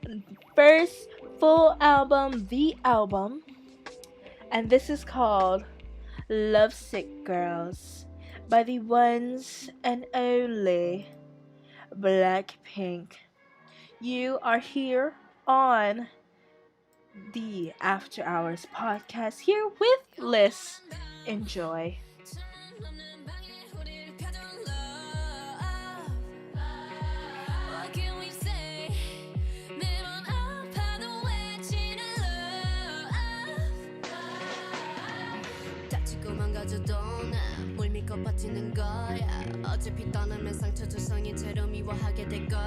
Speaker 4: first full album, The Album, and this is called Lovesick Girls by the ones and only Blackpink. You are here on the After Hours podcast here with Liz. Enjoy.
Speaker 6: 버티는 거야 어차피 떠나면 상처 조성인 채로 미워하게 될걸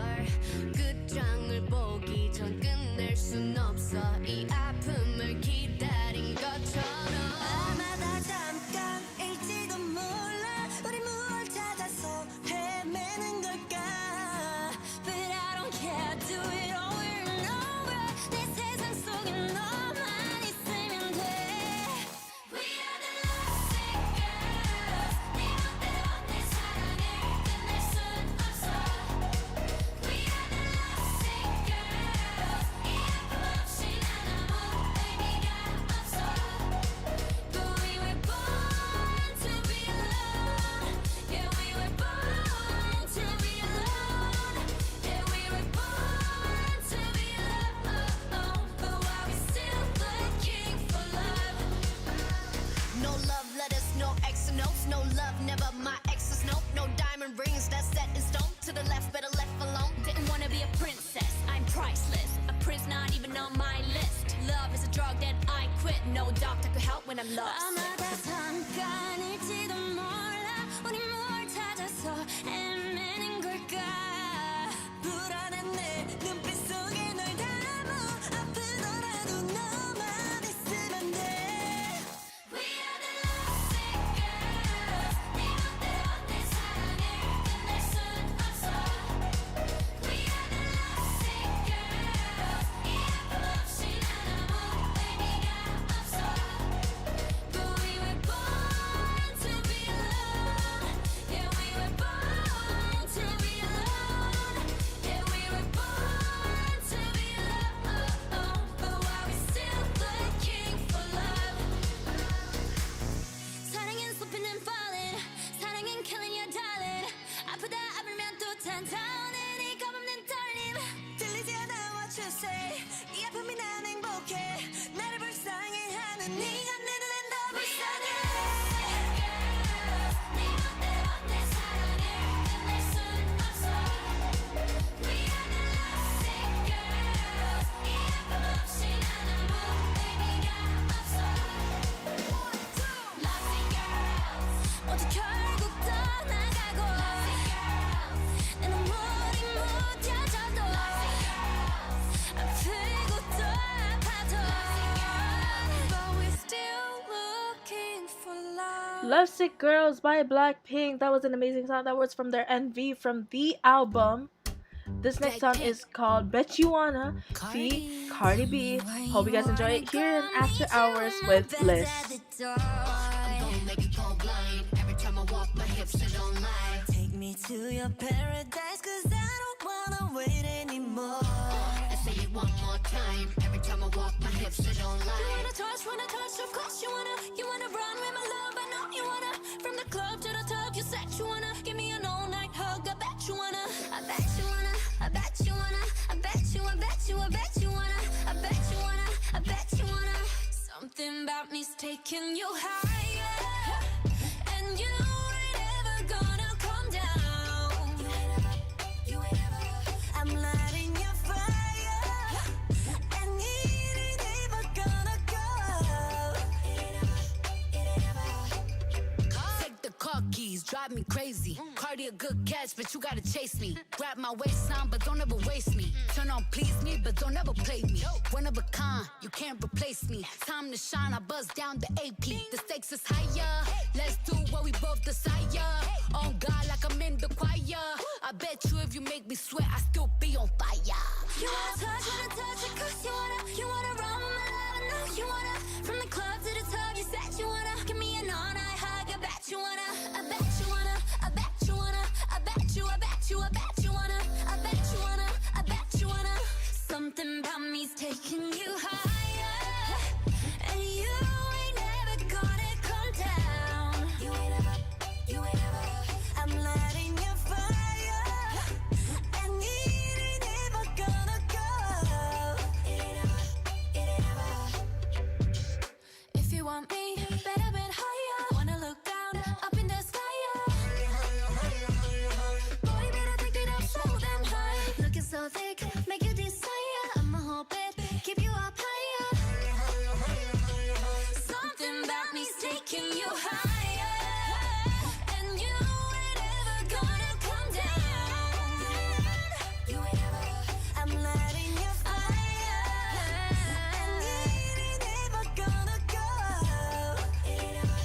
Speaker 6: 끝장을 보기 전 끝낼 순 없어 이 아픔을 기다린 것처럼 아마 다 잠깐일지도 몰라 우리 무얼 찾아서 헤매는 걸까 But I don't care do it over and over 내 세상 속에 너만 있으면 돼 We are the lovesick girls drug that I quit. No doctor could help when I'm lost.
Speaker 7: 아마다 잠깐일지도 몰라 우리 뭘 찾아서 헤매는 걸까 불안한 내 눈빛 속에 널 담아 아프더라도 너만 있으면 돼 We are the lovesick girls 네 멋대로 내 사랑을 끝낼 순 없어 We are the lovesick girls 이 아픔 없이 난 아무 의미가 없어 But we were born to be alone Yeah we were born to be alone Yeah we were born to be alone But why we still looking for love 사랑은 slipping and falling 사랑은 killing your darling 아프다 아물면 또 탄탄해 네 겁없는 떨림 들리지 않아 what you say 이 아픔이 난 행복해 나를 불쌍해하는 네가 내 눈엔 더 불쌍해 네 멋대로 내 사랑을 끝낼 순 없어 We are the lovesick girls 이 아픔 없이 난 아무 의미가 없어 Lovesick girls 모두 결국 떠나가고 내 눈물이 묻혀져도 아프고 또 아파도 But we're still looking for love
Speaker 4: Lovesick Girls by Blackpink. That was an amazing song. That was from their MV from the album. This next song is called Bet You Wanna feat. Cardi B. Hope you guys enjoy it here in After Hours with Liz.
Speaker 6: I'm gonna make you go blind. Every time I walk, my hips they don't lie.
Speaker 7: Take me to your paradise cause I don't wanna wait anymore
Speaker 6: I say it one more time. Every time I walk, my hips they don't
Speaker 7: You
Speaker 6: lie.
Speaker 7: wanna touch, of course you wanna run with my love, I know you wanna From the club to the top, you said you wanna Give me an all-night hug, I bet you wanna I bet you wanna, I bet you wanna I bet you, I bet you, I bet you wanna I bet you wanna, I bet you wanna Something about me's taking you higher And you ain't ever gonna come down You ain't ever I'm lighting your fire And it ain't ever gonna go It ain't ever
Speaker 6: Take the car keys, drive me crazy. Cardi a good catch, but you gotta chase me. Grab my waistline, but don't ever waste me. Turn on please me, but don't ever play me. One of a kind, you can't replace me. Time to shine, I buzz down the AP. The stakes is higher. Let's do what we both desire. On God, like I'm in the choir. I bet you if you make me sweat, I still be on fire.
Speaker 7: You wanna touch it cause you wanna run with my love, I know you wanna From the club to the top, you said you wanna Give me an all-night hug, I bet you wanna I bet you wanna, I bet you wanna I bet you, I bet you, I bet you wanna I bet you wanna, I bet you wanna Something about me's taking you higher And you ain't ever gonna come down You ain't ever I'm lighting your fire And it ain't ever gonna go It ain't ever If you want me, better been higher Wanna look down, up in the sky Boy, better take it up so damn high Looking so thick, make you desire I'ma hold it, keep you up higher Something about me's taking you higher And you ain't ever gonna come down You ain't ever I'm lighting your fire And it ain't ever gonna go It ain't ever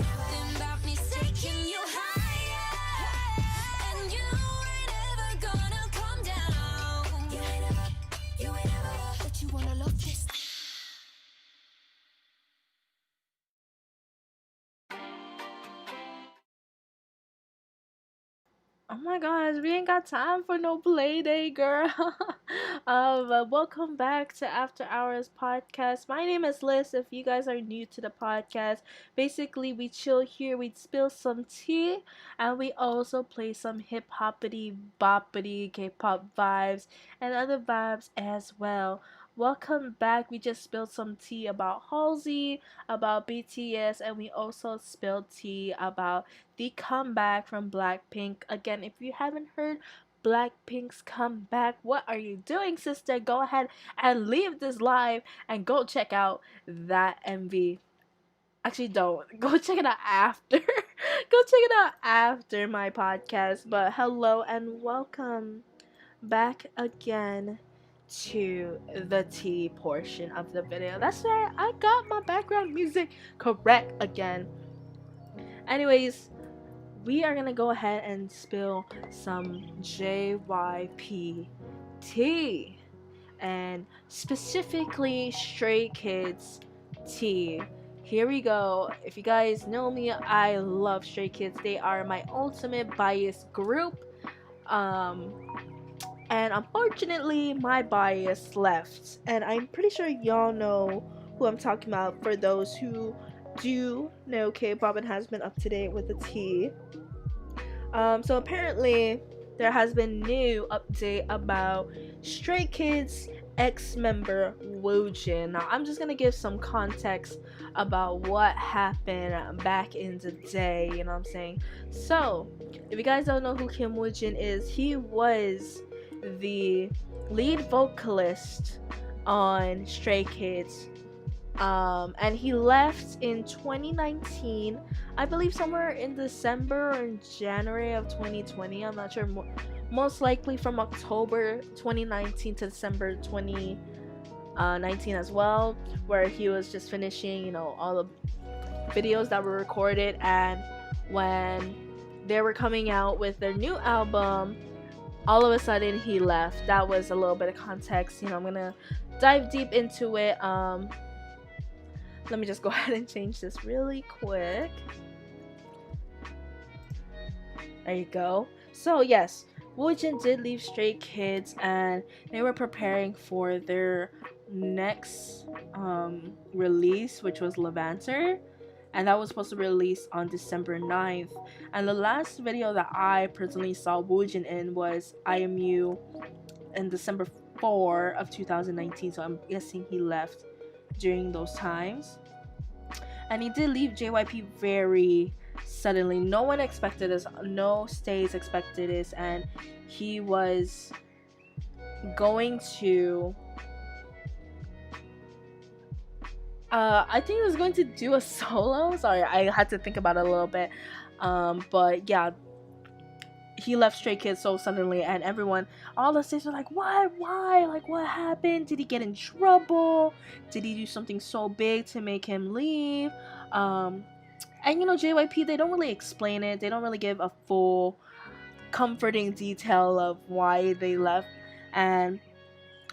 Speaker 7: Something about me's taking you higher And you ain't ever gonna come down You ain't ever But you wanna love this
Speaker 4: Oh my gosh, we ain't got time for no play day, girl. Welcome back to After Hours podcast. My name is Liz. If you guys are new to the podcast, basically we chill here, we spill some tea, and we also play some hip hoppity boppity K-pop vibes and other vibes as well. Welcome back. We just spilled some tea about Halsey, about BTS, and we also spilled tea about the comeback from Blackpink. Again, if you haven't heard Blackpink's comeback. What are you doing, sister? Go ahead and leave this live and go check out that MV. Actually, don't. Go check it out after. Go check it out after my podcast. But hello and welcome back again to the T portion of the video. That's right, I got my background music correct again. Anyways, we are gonna go ahead and spill some JYP tea, and specifically Stray Kids tea. Here we go. If you guys know me, I love Stray Kids. They are my ultimate bias group. And unfortunately, my bias left. And I'm pretty sure y'all know who I'm talking about for those who do know K-pop and has been up to date with the tea. So apparently, there has been new update about Stray Kids ex-member Woojin. Now, I'm just gonna give some context about what happened back in the day. You know what I'm saying? So, if you guys don't know who Kim Woojin is, he was the lead vocalist on Stray Kids, and he left in 2019, I believe somewhere in December or in January of 2020. I'm not sure. Most likely from October 2019 to December 2019 as well, where he was just finishing, you know, all the videos that were recorded. And when they were coming out with their new album, all of a sudden he left. That was a little bit of context. You know, I'm gonna dive deep into it. Let me just go ahead and change this really quick. There you go. So yes, Woojin did leave Stray Kids, and they were preparing for their next release, which was Levanter, and that was supposed to be released on December 9th. And the last video that I personally saw Woojin in was IMU in December 4 of 2019, so I'm guessing he left during those times. And he did leave JYP very suddenly. No one expected this. No stays expected this. And he was going to I think he was going to do a solo. Sorry, I had to think about it a little bit. But yeah, he left Stray Kids so suddenly, and everyone, all the states were like, why, like, what happened? Did he get in trouble? Did he do something so big to make him leave? And you know, JYP, they don't really explain it. They don't really give a full comforting detail of why they left. And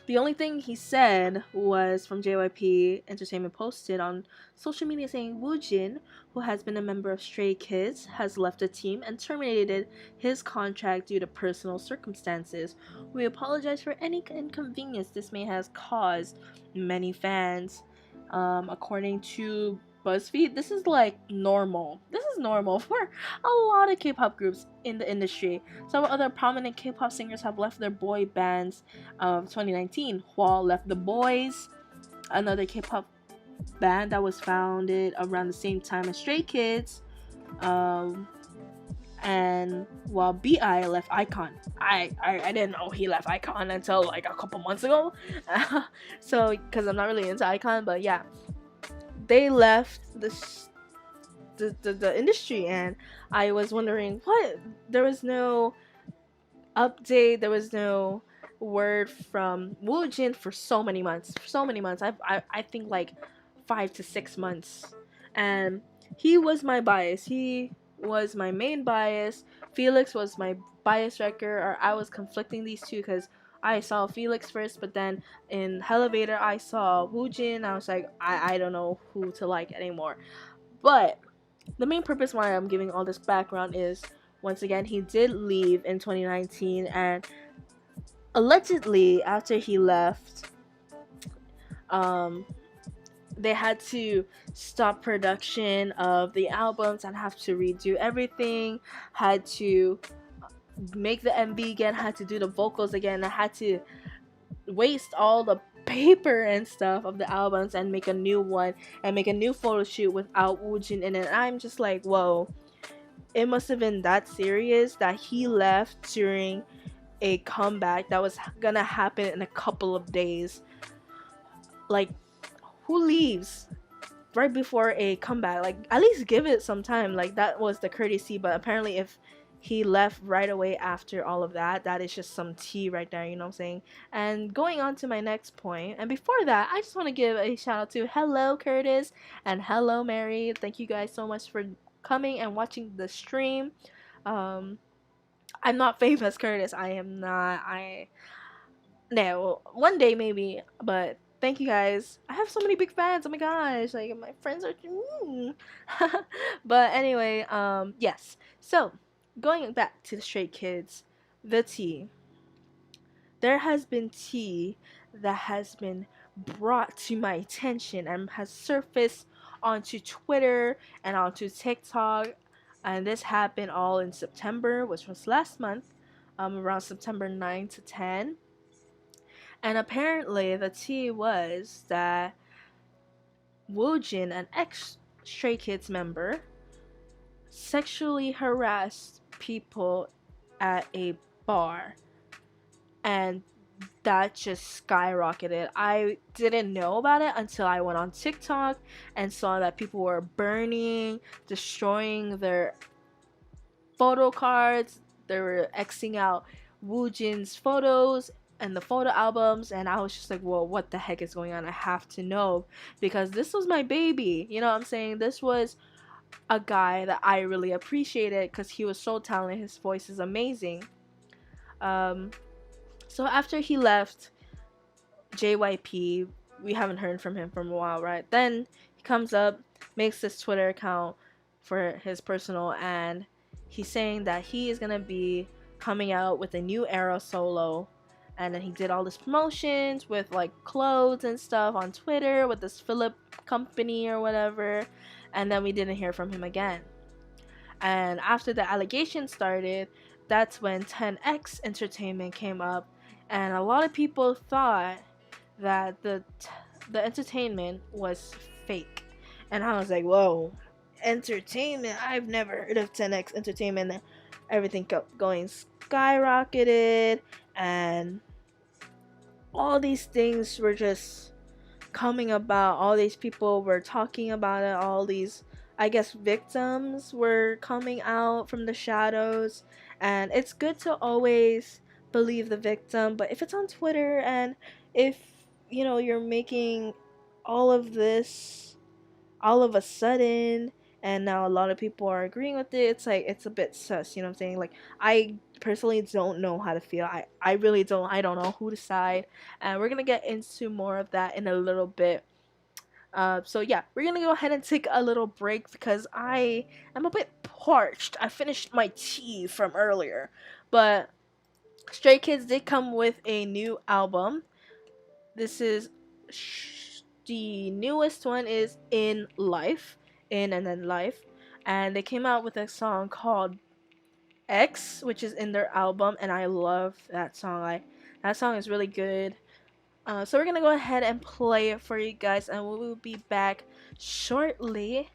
Speaker 4: the only thing he said was from JYP Entertainment posted on social media saying Woojin, who has been a member of Stray Kids, has left the team and terminated his contract due to personal circumstances. We apologize for any inconvenience this may have caused many fans. According to BuzzFeed, this is like normal. This is normal for a lot of K-pop groups in the industry. Some other prominent K-pop singers have left their boy bands of 2019. Hwa left The Boys, another K-pop band that was founded around the same time as Stray Kids. And while BI left iKON. I didn't know he left iKON until like a couple months ago. So, because I'm not really into iKON, but yeah. They left the industry, and I was wondering what. There was no update. There was no word from Woojin for so many months. I think like 5 to 6 months, and he was my bias. He was my main bias. Felix was my bias wrecker, or I was conflicting these two because I saw Felix first, but then in Elevator I saw Woojin. I was like, I don't know who to like anymore. But the main purpose why I'm giving all this background is, once again, he did leave in 2019, and allegedly after he left, they had to stop production of the albums and have to redo everything, had to make the MV again, had to do the vocals again, I had to waste all the paper and stuff of the albums and make a new one and make a new photo shoot without Woojin in it. I'm just like, whoa, it must have been that serious that he left during a comeback that was gonna happen in a couple of days. Like, who leaves right before a comeback? Like, at least give it some time. Like, that was the courtesy. But apparently, if he left right away after all of that, that is just some tea right there, you know what I'm saying? And going on to my next point, and before that, I just want to give a shout out to hello Curtis and hello Mary. Thank you guys so much for coming and watching the stream. um I'm not famous, Curtis. I am not. I No, one day maybe, but thank you guys. I have so many big fans. Oh my gosh, like my friends are. But anyway, yes. So going back to the Stray Kids, the tea. There has been tea that has been brought to my attention and has surfaced onto Twitter and onto TikTok, and this happened all in September, which was last month, around September 9 to 10. And apparently, the tea was that Woojin, an ex Stray Kids member, sexually harassed people at a bar. And that just skyrocketed. I didn't know about it until I went on TikTok and saw that people were burning, destroying their photo cards. They were Xing out Woojin's photos and the photo albums, and I was just like, well, what the heck is going on? I have to know, because this was my baby, you know what I'm saying? This was a guy that I really appreciated because he was so talented. His voice is amazing. So after he left JYP, we haven't heard from him for a while, right? Then he comes up, makes this Twitter account for his personal, and he's saying that he is gonna be coming out with a new era solo. And then he did all this promotions with like clothes and stuff on Twitter with this Philip company or whatever. And then we didn't hear from him again. And after the allegation started, that's when 10X Entertainment came up, and a lot of people thought that the entertainment was fake. And I was like, whoa, entertainment? I've never heard of 10X Entertainment. Everything kept going skyrocketed, and all these things were just coming about. All these people were talking about it. All these, I guess, victims were coming out from the shadows. And it's good to always believe the victim, but if it's on Twitter and if, you know, you're making all of this all of a sudden and now a lot of people are agreeing with it, it's like, it's a bit sus, you know what I'm saying? Like, I personally don't know how to feel. I really don't. I don't know who to side, and we're gonna get into more of that in a little bit. So yeah, we're gonna go ahead and take a little break because I am a bit parched. I finished my tea from earlier, but Stray Kids did come with a new album. This is the newest one is In Life, In and then Life, and they came out with a song called X, which is in their album, and I love that song. That song is really good. So we're gonna go ahead and play it for you guys, and we will be back shortly.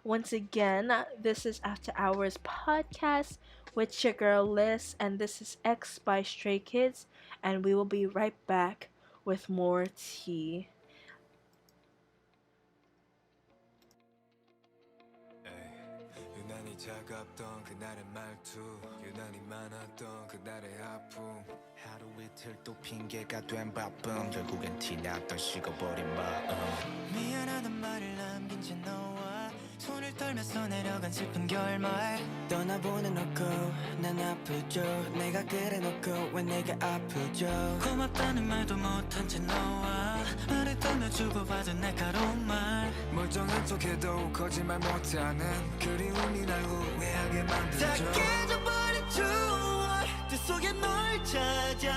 Speaker 4: Once again, this is After Hours Podcast with your girl Liz, and this is X by Stray Kids, and we will be right back with more tea.
Speaker 5: 유난히 차갑던 그날의 말투, 유난히 많았던 그날의 아픔, 하루 이틀 또 핑계가 된 바쁨, 결국엔 티났던 식어버린 마음. 미안하단 말을 남긴 채 너와 손을 떨면서 내려간 슬픈 결말. 떠나보내놓고 난 아프죠. 내가 그래놓고 왜 내가 아프죠. 고맙다는 말도 못한 채 너와 말을 떠나주고 받은 날카로운 말. 멀쩡한 척해도 거짓말 못하는 그리움이 날 후회하게 만들죠. 다 깨져버린 추억 그 속에 널 찾아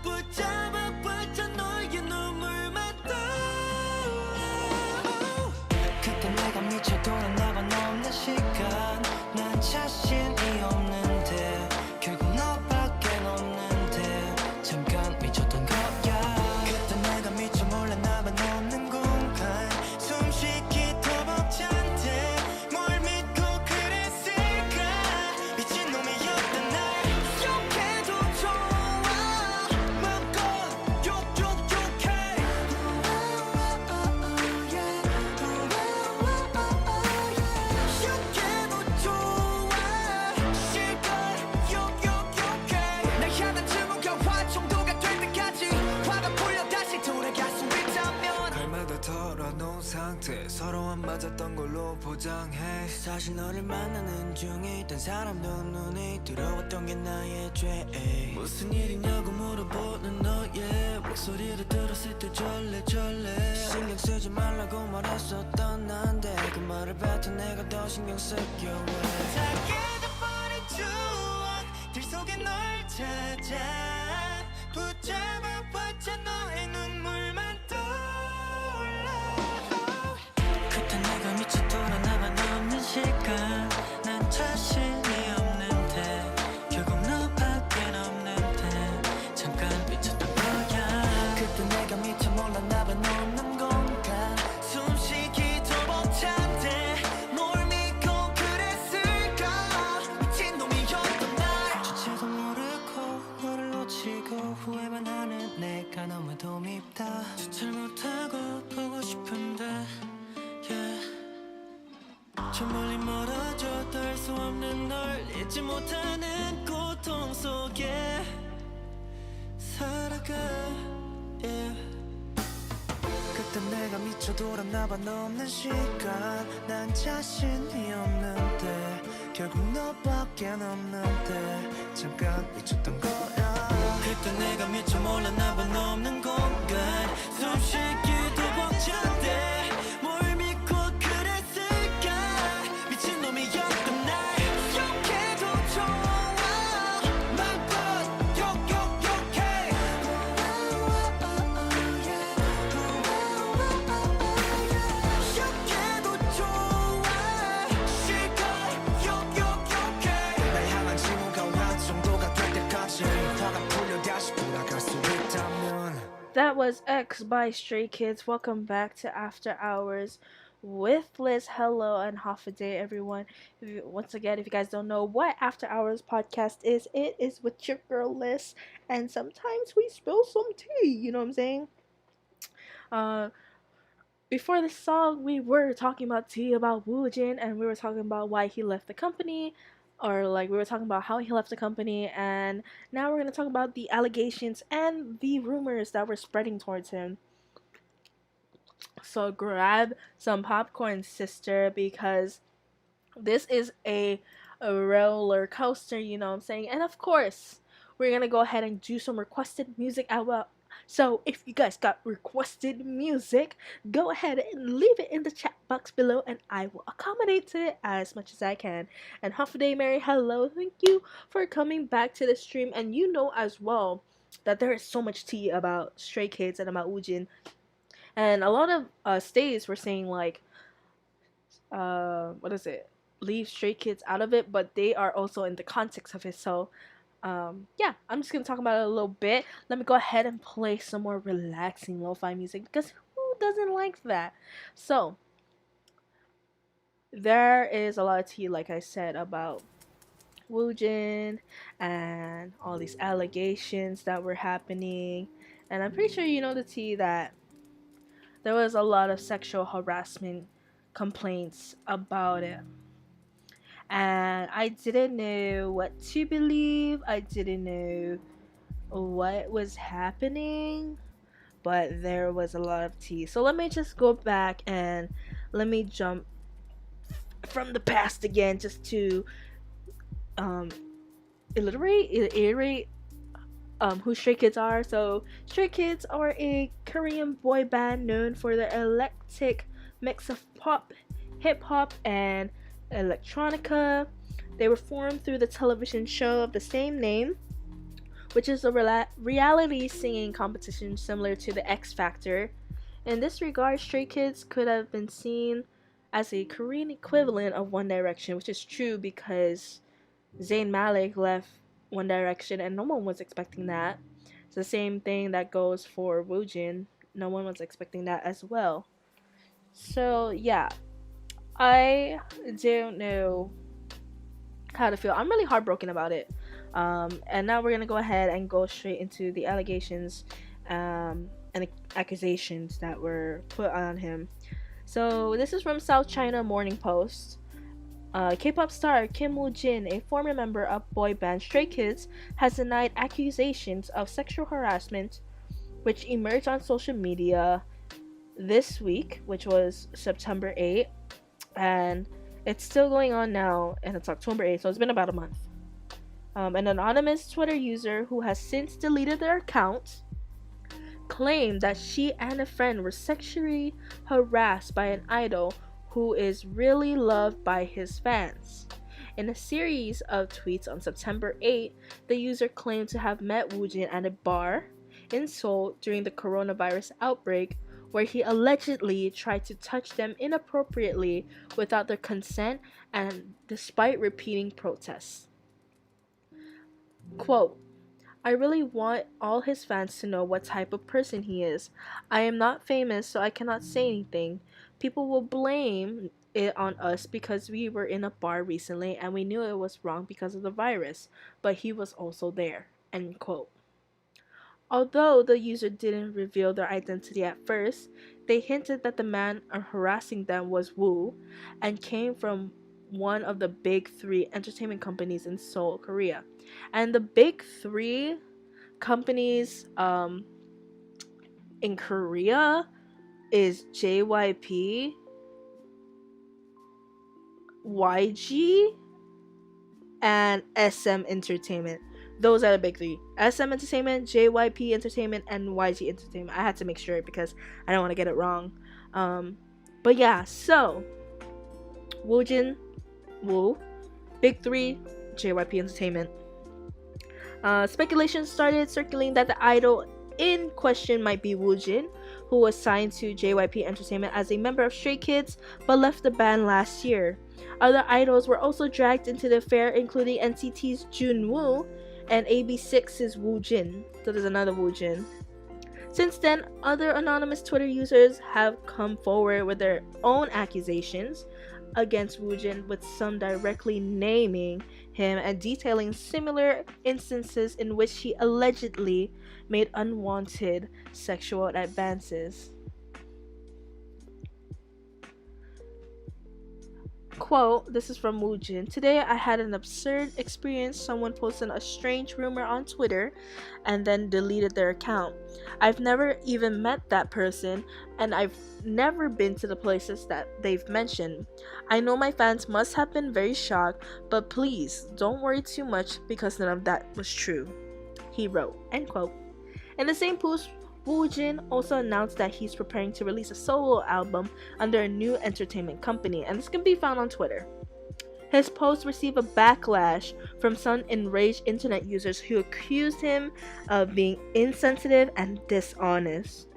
Speaker 5: 붙잡아봤자 너의 눈물만도. 그때 내가 미쳐 돌아나봐 없는 시간. 난 자신이 없는데 결국 너밖엔 없는데 잠깐 미쳤던 거야. 그때 내가 미쳐 몰랐나봐 없는 공간. 숨 쉬기 더 벅찬데 뭘 믿고 그랬을까. 미친놈이었던 날 욕해도 털어놓은 상태 서로 안 맞았던 걸로 포장해 사실 너를 만나는 중에 있던 사람도 눈에 들어왔던 게 나의 죄 무슨 일이냐고 물어보는 너의 목소리를 들었을 때 절레절레 신경 쓰지 말라고 말했었던 난데 그 말을 뱉은 내가 더 신경 쓰여 왜 다 깨져버린 추억들 속에 널 찾아 붙잡아봤자 너의 눈물만 떠올라 그때 내가 미쳐 돌아나가 넘는 시간 난 자신이 없는데 결국 너밖엔 없는데 잠깐 미쳤던 거야 그때 내가 미쳐 몰랐나봐 넘는 공간 숨쉬기도 벅찬데 뭘 믿고 그랬을까 미친놈이었던 날 주체도 모르고 너를 놓치고 후회만 하는 내가 너무도 밉다 주체를 못하고 보고 싶은데 yeah. 저 멀리 멀어져 닿을 수 없는 널 잊지 못하는 고통 속에 살아가 yeah. 그때 내가 미쳐 돌았나봐 넘는 시간 난 자신이 없는데 결국 너밖엔 없는데 잠깐 미쳤던 거야 그때 내가 미쳐 몰랐나봐 넘는 공간 숨쉬기도 벅찬데 뭘 믿고 그랬을까 미친놈이었던 날 욕해도 좋아 맘껏 욕해 욕해도 좋아 실컷 욕해 날 향한 징후가 와 정도가 될 때까지 화가 풀려 다시 돌아갈 수 있다면
Speaker 4: That was X by Stray Kids. Welcome back to After Hours with Liz. Hello and half a day, everyone. Once again, if you guys don't know what After Hours podcast is, it is with your girl Liz, and sometimes we spill some tea. You know what I'm saying? Before the song, we were talking about tea about Woojin, and we were talking about why he left the company, or like we were talking about how he left the company, and now we're gonna talk about the allegations and the rumors that were spreading towards him. So grab some popcorn, sister, because this is a roller coaster, you know what I'm saying? And of course, we're gonna go ahead and do some requested music out. So if you guys got requested music, go ahead and leave it in the chat box below and I will accommodate to it as much as I can. And Half a Day Mary, hello, thank you for coming back to the stream. And you know as well that there is so much tea about Stray Kids and about Woojin. And a lot of stays were saying like, what is it? Leave Stray Kids out of it, but they are also in the context of it. So yeah, I'm just gonna talk about it a little bit. Let me go ahead and play some more relaxing lo-fi music because who doesn't like that? So there is a lot of tea, like I said, about Woojin and all these allegations that were happening, and I'm pretty sure you know the tea that there was a lot of sexual harassment complaints about it. And I didn't know what to believe. I didn't know what was happening. But there was a lot of tea. So let me just go back and let me jump from the past again just to iterate who Stray Kids are. So Stray Kids are a Korean boy band known for their eclectic mix of pop, hip-hop, and electronica. They were formed through the television show of the same name, which is a reality singing competition similar to the X Factor. In this regard, Stray Kids could have been seen as a Korean equivalent of One Direction, which is true because Zayn Malik left One Direction and no one was expecting that. It's the same thing that goes for Woojin. No one was expecting that as well. So yeah, I don't know how to feel. I'm really heartbroken about it. And now we're gonna go ahead and go straight into the allegations and accusations that were put on him. So this is from South China Morning Post. K-pop star Kim Woo-jin, a former member of boy band Stray Kids, has denied accusations of sexual harassment which emerged on social media this week, which was September 8th, and it's still going on now, and it's October 8th, so it's been about a month. An anonymous Twitter user who has since deleted their account claimed that she and a friend were sexually harassed by an idol who is really loved by his fans. In a series of tweets on September 8, the user claimed to have met Woojin at a bar in Seoul during the coronavirus outbreak, where he allegedly tried to touch them inappropriately without their consent and despite repeating protests. Quote, I really want all his fans to know what type of person he is. I am not famous, so I cannot say anything. People will blame it on us because we were in a bar recently and we knew it was wrong because of the virus, but he was also there. End quote. Although the user didn't reveal their identity at first, they hinted that the man harassing them was Woo and came from one of the big three entertainment companies in Seoul, Korea. And the big three companies in Korea is JYP, YG, and SM Entertainment. Those are the big three: SM Entertainment, JYP Entertainment, and YG Entertainment. I had to make sure because I don't want to get it wrong. But yeah, so Woojin, Woo, big three, JYP Entertainment. Speculation started circulating that the idol in question might be Woojin, who was signed to JYP Entertainment as a member of Stray Kids but left the band last year. Other idols were also dragged into the affair, including NCT's Junwoo and AB6IX's Woojin. So there's another Woojin. Since then, other anonymous Twitter users have come forward with their own accusations against Woojin, with some directly naming him and detailing similar instances in which he allegedly made unwanted sexual advances. Quote, this is from Woojin. Today I had an absurd experience. Someone posted a strange rumor on Twitter and then deleted their account. I've never even met that person and I've never been to the places that they've mentioned. I know my fans must have been very shocked, but please don't worry too much because none of that was true, he wrote. End quote. In the same post, Woojin also announced that he's preparing to release a solo album under a new entertainment company, and this can be found on Twitter. His post received a backlash from some enraged internet users who accused him of being insensitive and dishonest.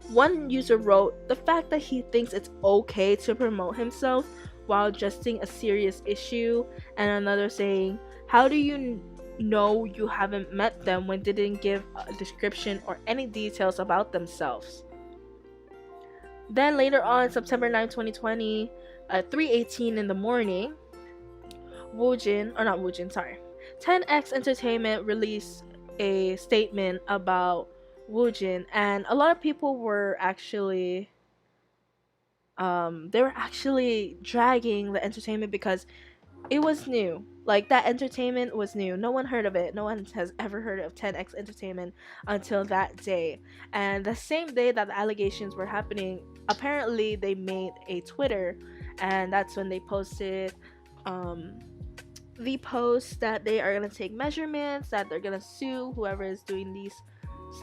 Speaker 4: One user wrote, the fact that he thinks it's okay to promote himself while addressing a serious issue, and another saying, how do you know you haven't met them when they didn't give a description or any details about themselves? Then later on, September 9, 2020, at 3:18 in the morning, 10X Entertainment released a statement about Woojin, and a lot of people were actually dragging the entertainment because it was new. Like, that entertainment was new. No one heard of it. No one has ever heard of 10X Entertainment until that day. And the same day that the allegations were happening, apparently they made a Twitter, and that's when they posted the post that they are going to take measurements, that they're going to sue whoever is doing these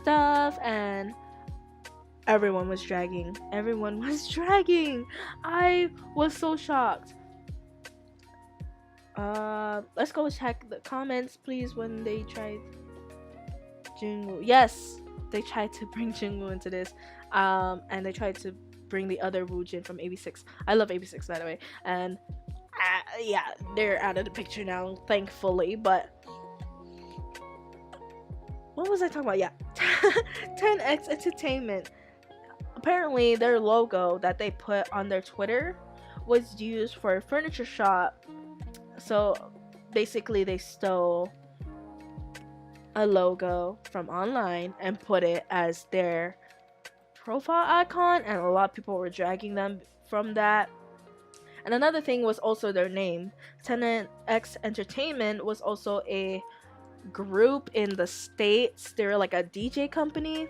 Speaker 4: stuff, and everyone was dragging. I was so shocked. Let's go check the comments, please. When they tried Jungwoo, yes, they tried to bring Jungwoo into this, and they tried to bring the other Woojin from AB6. I love AB6, by the way, and yeah, they're out of the picture now, thankfully. But what was I talking about? Yeah, 10X Entertainment. Apparently, their logo that they put on their Twitter was used for a furniture shop. So basically they stole a logo from online and put it as their profile icon, and a lot of people were dragging them from that. And another thing was also their name. 10X Entertainment was also a group in the States. They're like a DJ company.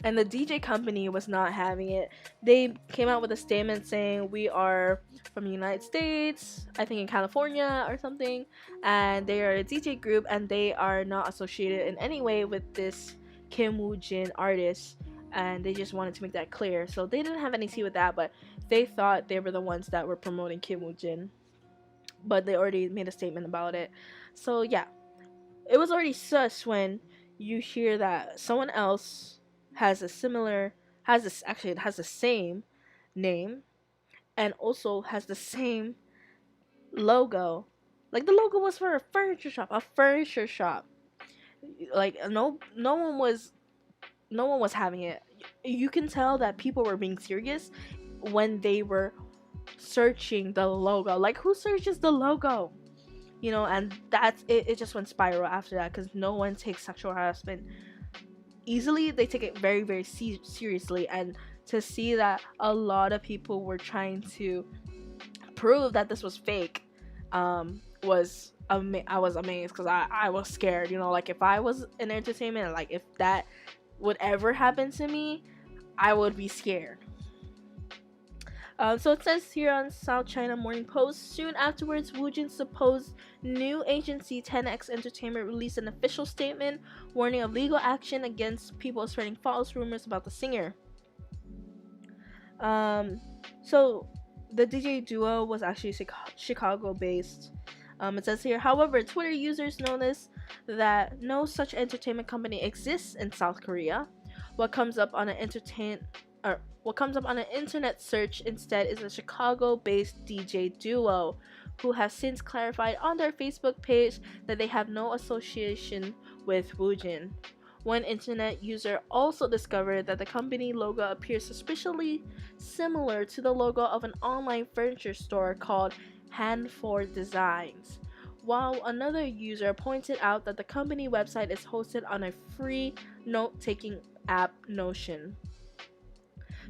Speaker 4: and the DJ company was not having it. They came out with a statement saying we are from the United States, I think in California or something, and they are a DJ group and they are not associated in any way with this Kim Woo Jin artist, and they just wanted to make that clear. So they didn't have any tea with that, but they thought they were the ones that were promoting Kim Woo Jin, but they already made a statement about it. So yeah, it was already sus when you hear that someone else has a similar, has this, actually it has the same name and also has the same logo. Like the logo was for a furniture shop, like no one was having it. You can tell that people were being serious when they were searching the logo. Like, who searches the logo? You know, and that's it. It just went spiral after that because no one takes sexual harassment easily. They take it very, very seriously. And to see that a lot of people were trying to prove that this was fake, was I was amazed because I was scared. You know, like if I was in entertainment, like if that would ever happen to me, I would be scared. So it says here on South China Morning Post, soon afterwards, Woojin's supposed new agency 10X Entertainment released an official statement warning of legal action against people spreading false rumors about the singer. So the DJ duo was actually Chicago-based. It says here, however, Twitter users notice that no such entertainment company exists in South Korea. What comes up on an internet search instead is a Chicago-based DJ duo who have since clarified on their Facebook page that they have no association with Woojin. One internet user also discovered that the company logo appears suspiciously similar to the logo of an online furniture store called Hand4 Designs, while another user pointed out that the company website is hosted on a free note-taking app Notion.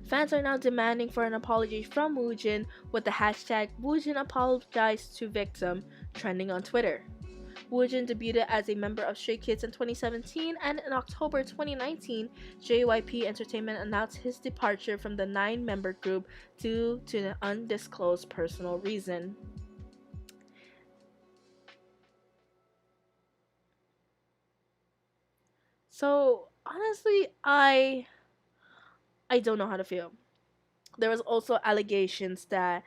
Speaker 4: Fans are now demanding for an apology from Woojin with the hashtag Woojin apologized to victim trending on Twitter. Woojin debuted as a member of Stray Kids in 2017, and in October 2019, JYP Entertainment announced his departure from the 9-member group due to an undisclosed personal reason. So, honestly, I don't know how to feel. There was also allegations that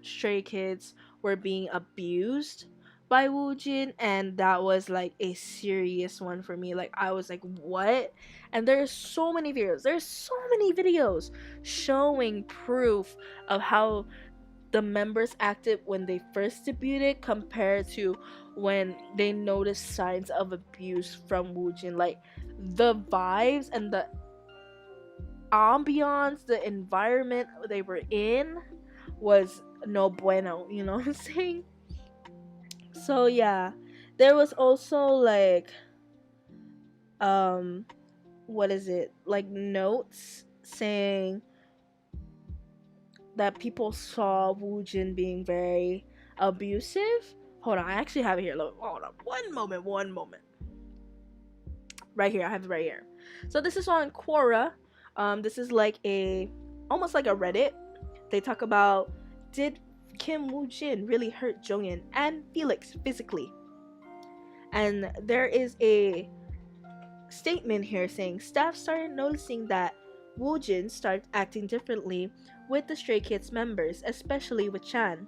Speaker 4: Stray Kids were being abused by Woojin, and that was like a serious one for me. Like, I was like, what? And there's so many videos showing proof of how the members acted when they first debuted compared to when they noticed signs of abuse from Woojin. Like, the vibes and the ambiance, the environment they were in was no bueno, you know what I'm saying? So yeah, there was also like what is it, like notes saying that people saw Woojin being very abusive. Hold on, I actually have it here. Hold on, one moment. Right here, I have it right here. So this is on Quora. This is like almost like a Reddit. They talk about, did Kim Woo Jin really hurt Jongin and Felix physically? And there is a statement here saying staff started noticing that Woo Jin started acting differently with the Stray Kids members, especially with Chan.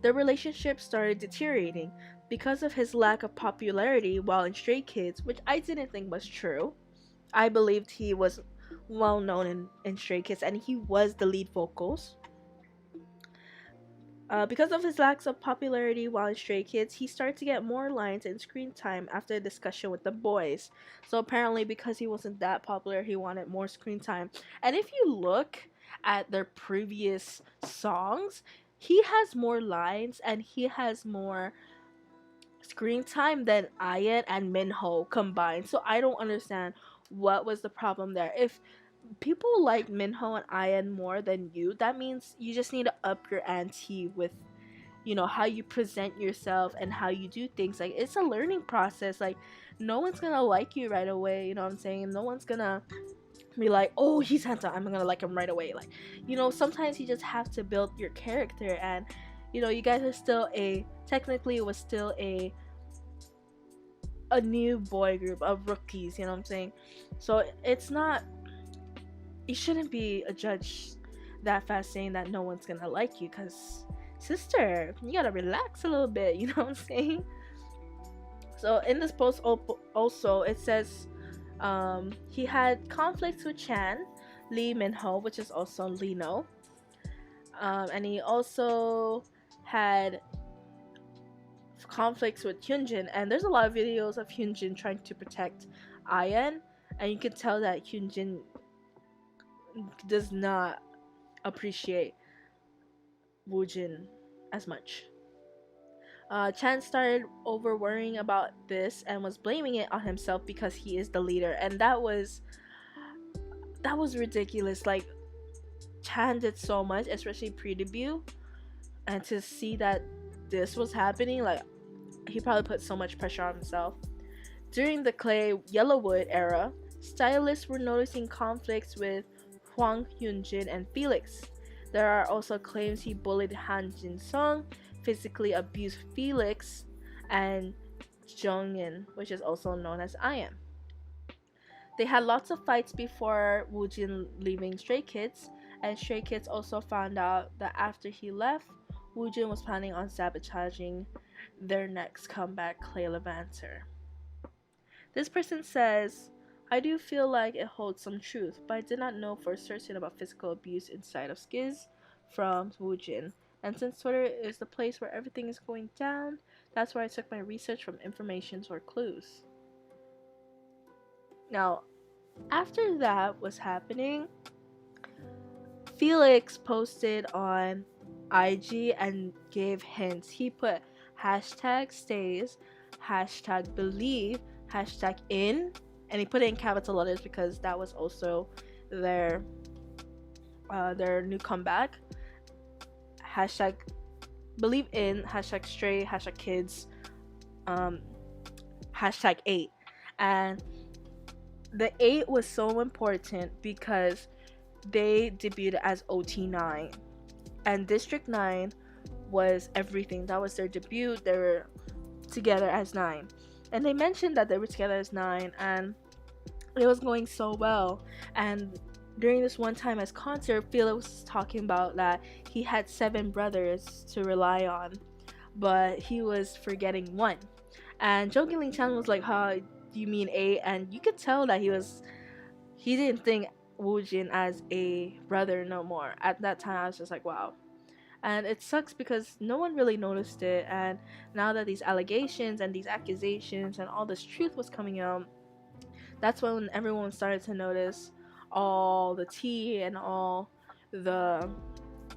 Speaker 4: Their relationship started deteriorating because of his lack of popularity while in Stray Kids, which I didn't think was true. I believed he was well known in Stray Kids and he was the lead vocals. Because of his lack of popularity while in Stray Kids, he started to get more lines and screen time after a discussion with the boys. So apparently because he wasn't that popular, he wanted more screen time. And if you look at their previous songs, he has more lines and he has more screen time than Ian and Minho combined. So I don't understand what was the problem there. If people like Minho and Ian more than you, that means you just need to up your ante with you know, how you present yourself and how you do things. Like, it's a learning process. Like, no one's gonna like you right away, you know what I'm saying? No one's gonna be like, oh, he's handsome, I'm gonna like him right away. Like, you know, sometimes you just have to build your character. And you know, you guys are still technically it was still a new boy group of rookies, you know what I'm saying? So it's not, you shouldn't be a judge that fast saying that no one's gonna like you, because sister, you gotta relax a little bit, you know what I'm saying? So in this post also it says he had conflicts with Chan, Lee Min-ho, which is also Lino, and he also had conflicts with Hyunjin. And there's a lot of videos of Hyunjin trying to protect Ayan, and you can tell that Hyunjin does not appreciate Woojin as much. Chan started over worrying about this and was blaming it on himself because he is the leader, and that was ridiculous. Like, Chan did so much, especially pre-debut, and to see that this was happening, like, he probably put so much pressure on himself. During the Clay Yellowwood era, stylists were noticing conflicts with Hwang Hyunjin and Felix. There are also claims he bullied Han Jin-sung, physically abused Felix, and Jongin, which is also known as Ian. They had lots of fights before Woojin leaving Stray Kids, and Stray Kids also found out that after he left, Woojin was planning on sabotaging their next comeback, Clay Levanter. This person says, I do feel like it holds some truth, but I did not know for certain about physical abuse inside of Skiz from Woojin. And since Twitter is the place where everything is going down, that's where I took my research from informations or clues. Now, after that was happening, Felix posted on IG and gave hints. He put hashtag stays, hashtag believe, hashtag in, and he put it in capital letters because that was also their new comeback. Hashtag believe in, hashtag stray, hashtag kids, hashtag 8. And the 8 was so important because they debuted as OT9, and District 9 was everything. That was their debut. They were together as 9, and they mentioned that they were together as 9, and it was going so well. And during this one time as concert, Felix was talking about that he had 7 brothers to rely on, but he was forgetting 1. And Jongin Chan was like, "Huh, do you mean 8?" And you could tell that he didn't think Woojin as a brother no more. At that time, I was just like, wow. And it sucks because no one really noticed it. And now that these allegations and these accusations and all this truth was coming out, that's when everyone started to notice all the tea and all the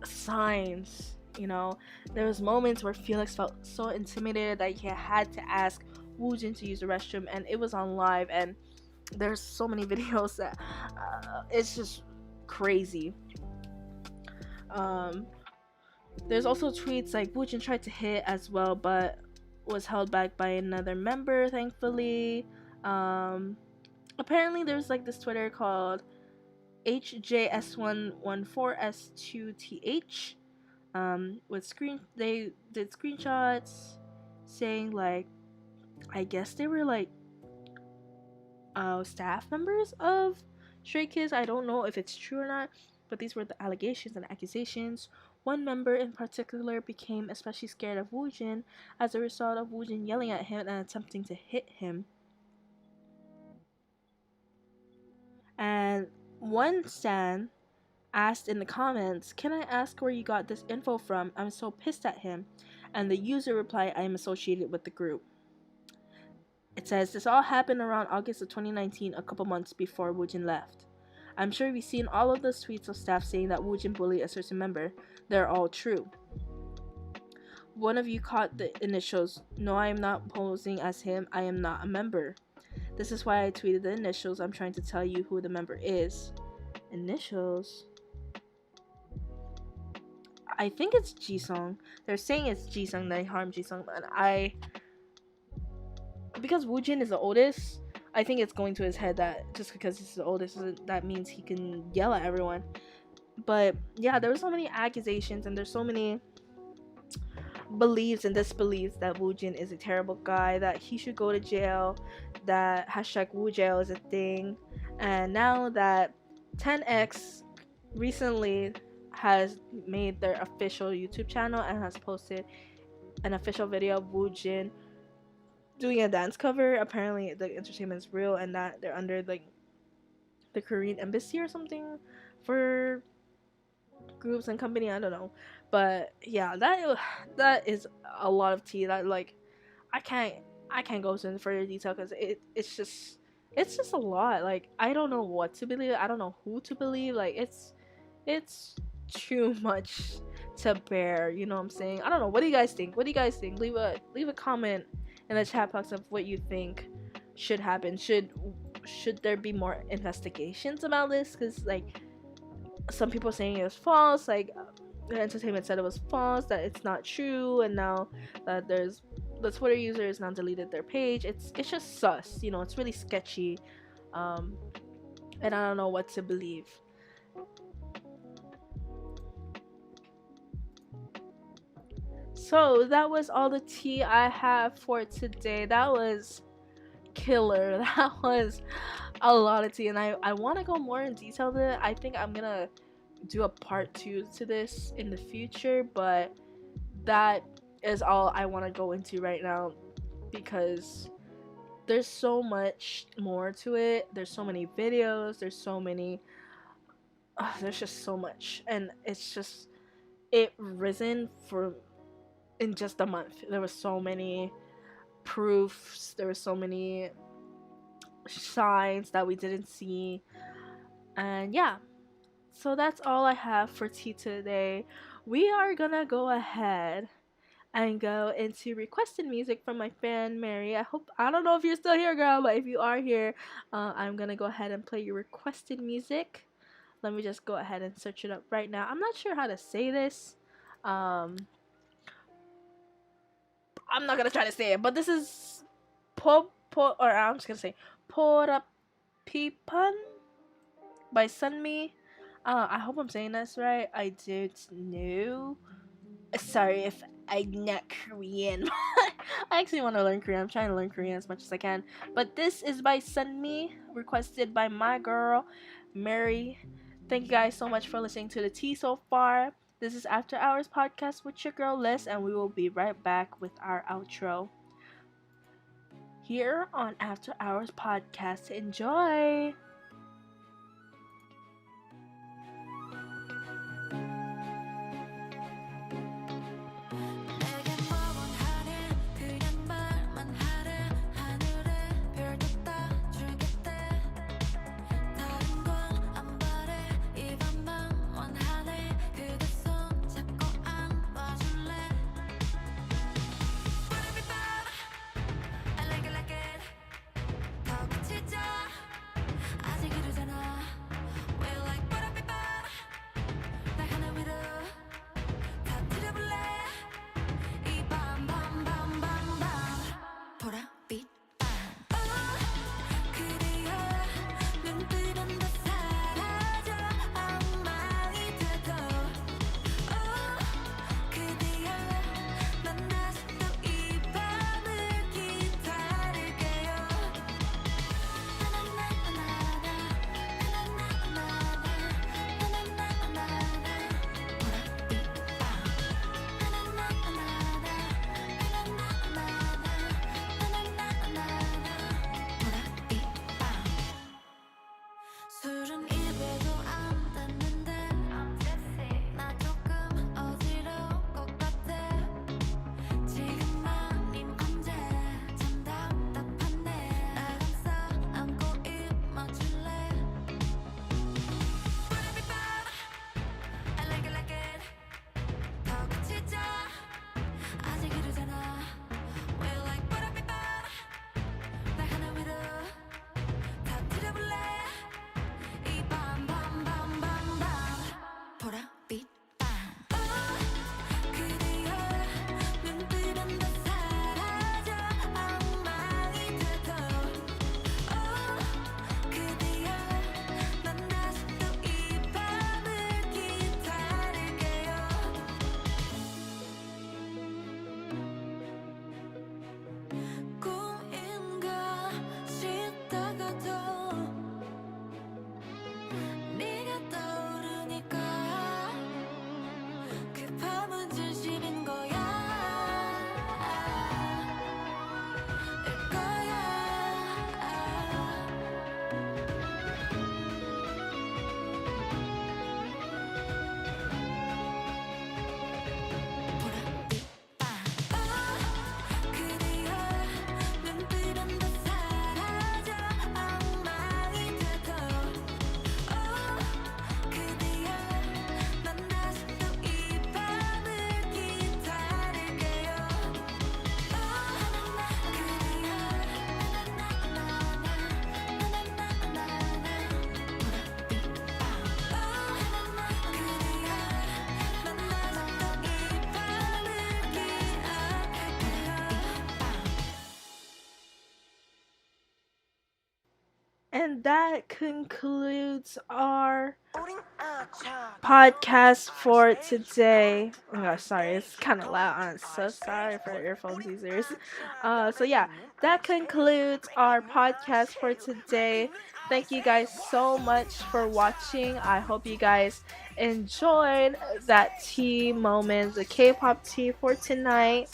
Speaker 4: signs. You know, there was moments where Felix felt so intimidated that he had to ask Woojin to use the restroom, and it was on live, and there's so many videos that it's just crazy. There's also tweets like Woojin tried to hit as well, but was held back by another member, thankfully. Apparently there's like this Twitter called HJS114S2TH they did screenshots saying, like, I guess they were like staff members of Stray Kids. I don't know if it's true or not, but these were the allegations and accusations. One member in particular became especially scared of Woojin as a result of Woojin yelling at him and attempting to hit him. And one stan asked in the comments, "Can I ask where you got this info from? I'm so pissed at him." And the user replied, "I am associated with the group." It says, "This all happened around August of 2019, a couple months before Woojin left. I'm sure you've seen all of the tweets of staff saying that Woojin bullied a certain member. They're all true. One of you caught the initials. No, I am not posing as him. I am not a member. This is why I tweeted the initials. I'm trying to tell you who the member is." Initials? I think it's Jisung. They're saying it's Jisung that harmed Jisung, and because Woojin is the oldest, I think it's going to his head that just because he's the oldest, that means he can yell at everyone. But yeah, there were so many accusations, and there's so many beliefs and disbeliefs that Woojin is a terrible guy, that he should go to jail, that hashtag Woo jail is a thing. And now that 10X recently has made their official YouTube channel and has posted an official video of Woojin doing a dance cover, apparently the entertainment is real and that they're under like the Korean embassy or something for groups and company, I don't know. But yeah, that is a lot of tea that like I can't go into further detail because it's just a lot. Like I don't know what to believe, I don't know who to believe. Like it's too much to bear, you know what I'm saying? I don't know. What do you guys think? Leave a comment in the chat box of what you think should happen. Should there be more investigations about this? Because like some people saying it was false, like the entertainment said it was false, that it's not true, and now that there's the Twitter users now deleted their page. It's just sus, you know. It's really sketchy, and I don't know what to believe. So that was all the tea I have for today. That was killer. That was a lot of tea, and I want to go more in detail to it. I think I'm gonna do a part 2 to this in the future, but that is all I want to go into right now because there's so much more to it. There's so many videos, there's just so much, and it risen for in just a month. There was so many proofs, there were so many signs that we didn't see, and yeah. So that's all I have for tea today. We are gonna go ahead and go into requested music from my fan Mary. I don't know if you're still here, girl, but if you are here, I'm gonna go ahead and play your requested music. Let me just go ahead and search it up right now. I'm not sure how to say this. I'm not gonna try to say it, but this is I'm just gonna say Porapipan by Sunmi. I hope I'm saying this right. I don't know. Sorry if I'm not Korean. I actually want to learn Korean. I'm trying to learn Korean as much as I can. But this is by Sunmi, requested by my girl, Mary. Thank you guys so much for listening to the tea so far. This is After Hours Podcast with your girl Liz, and we will be right back with our outro here on After Hours Podcast. Enjoy!
Speaker 7: I like it, 더 붙이자
Speaker 4: And that concludes our podcast for today. Oh gosh, sorry, it's kind of loud. I'm so sorry for earphones users. So yeah, that concludes our podcast for today. Thank you guys so much for watching. I hope you guys enjoyed that tea moment, the K-pop tea for tonight.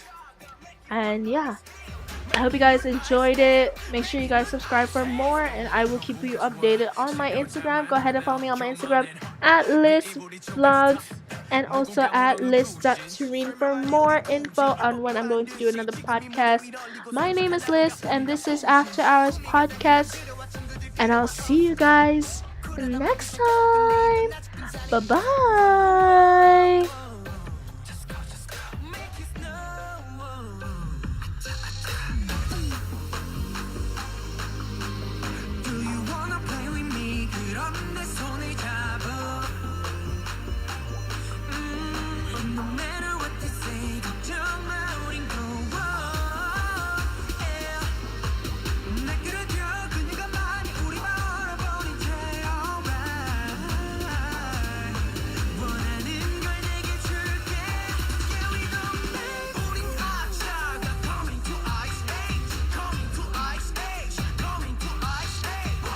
Speaker 4: And yeah, I hope you guys enjoyed it. Make sure you guys subscribe for more, and I will keep you updated on my Instagram. Go ahead and follow me on my Instagram at LizVlogs and also at Liz.Tureen for more info on when I'm going to do another podcast. My name is Liz, and this is After Hours Podcast, and I'll see you guys next time. Bye bye.
Speaker 5: Do you wanna play with me? 그럼 내 손을 잡아. No matter what they say, 걱정 마, 우린 go. Yeah. 날 끌어줘, 그녀가 많이 우리 바라보는 채 alright. 원하는 걸 내게 줄게. Yeah, we gon' make. 우린 아차가 coming to ice age, coming to ice age, coming to ice age.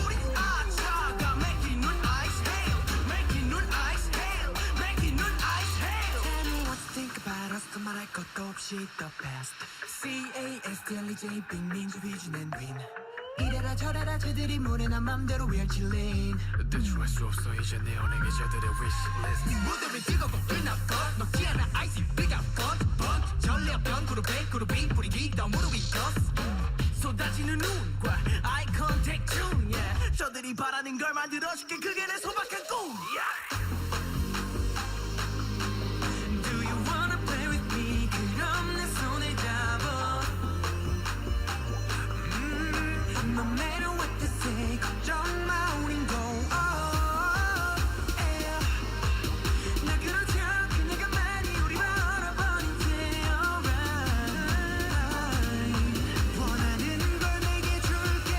Speaker 5: 우린 아차가 making 눈 ice hail, making 눈 ice hail, making 눈 ice hail. Tell me what you think about us. 더 말할 것도 없이 the best. CASTLEJ 빅민주 비준 and win. 이래라 저래라 저들이 모래나 맘대로 we are chillin'. 대충할 수 없어 이제 내 언행에 저들의 wish list. 무덤이 뜨겁고 빛나건 녹지 않아 icy big up 건 번. 전례없던 그룹이 뿌리기 더 무릎이 떴어. 쏟아지는 눈과 eye contact tune yeah. 저들이 바라는 걸 만들어줄게 그게 내 소박한 꿈 yeah. Do you wanna play with me? 그럼 내 손을 잡아. No matter what they say, 걱정 마, 우린 go. Yeah. 날 끌어줘, 그녀가 많이 우리 바라보는 채 alright. 원하는 걸 내게 줄게.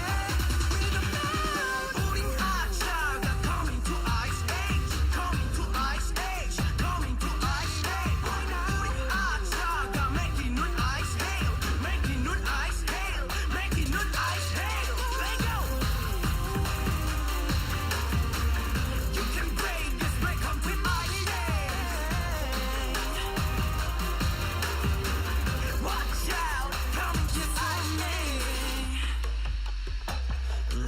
Speaker 5: We don't know. 우린 아차가 coming to ice age, coming to ice age, coming to ice age. 우린 아차가 making 눈 ice hail, making 눈 ice hail, making 눈 ice hail. Let go. You can break this record with ice age. Watch out, coming to ice age.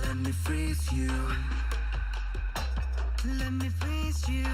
Speaker 5: Let me freeze you. Let me freeze you.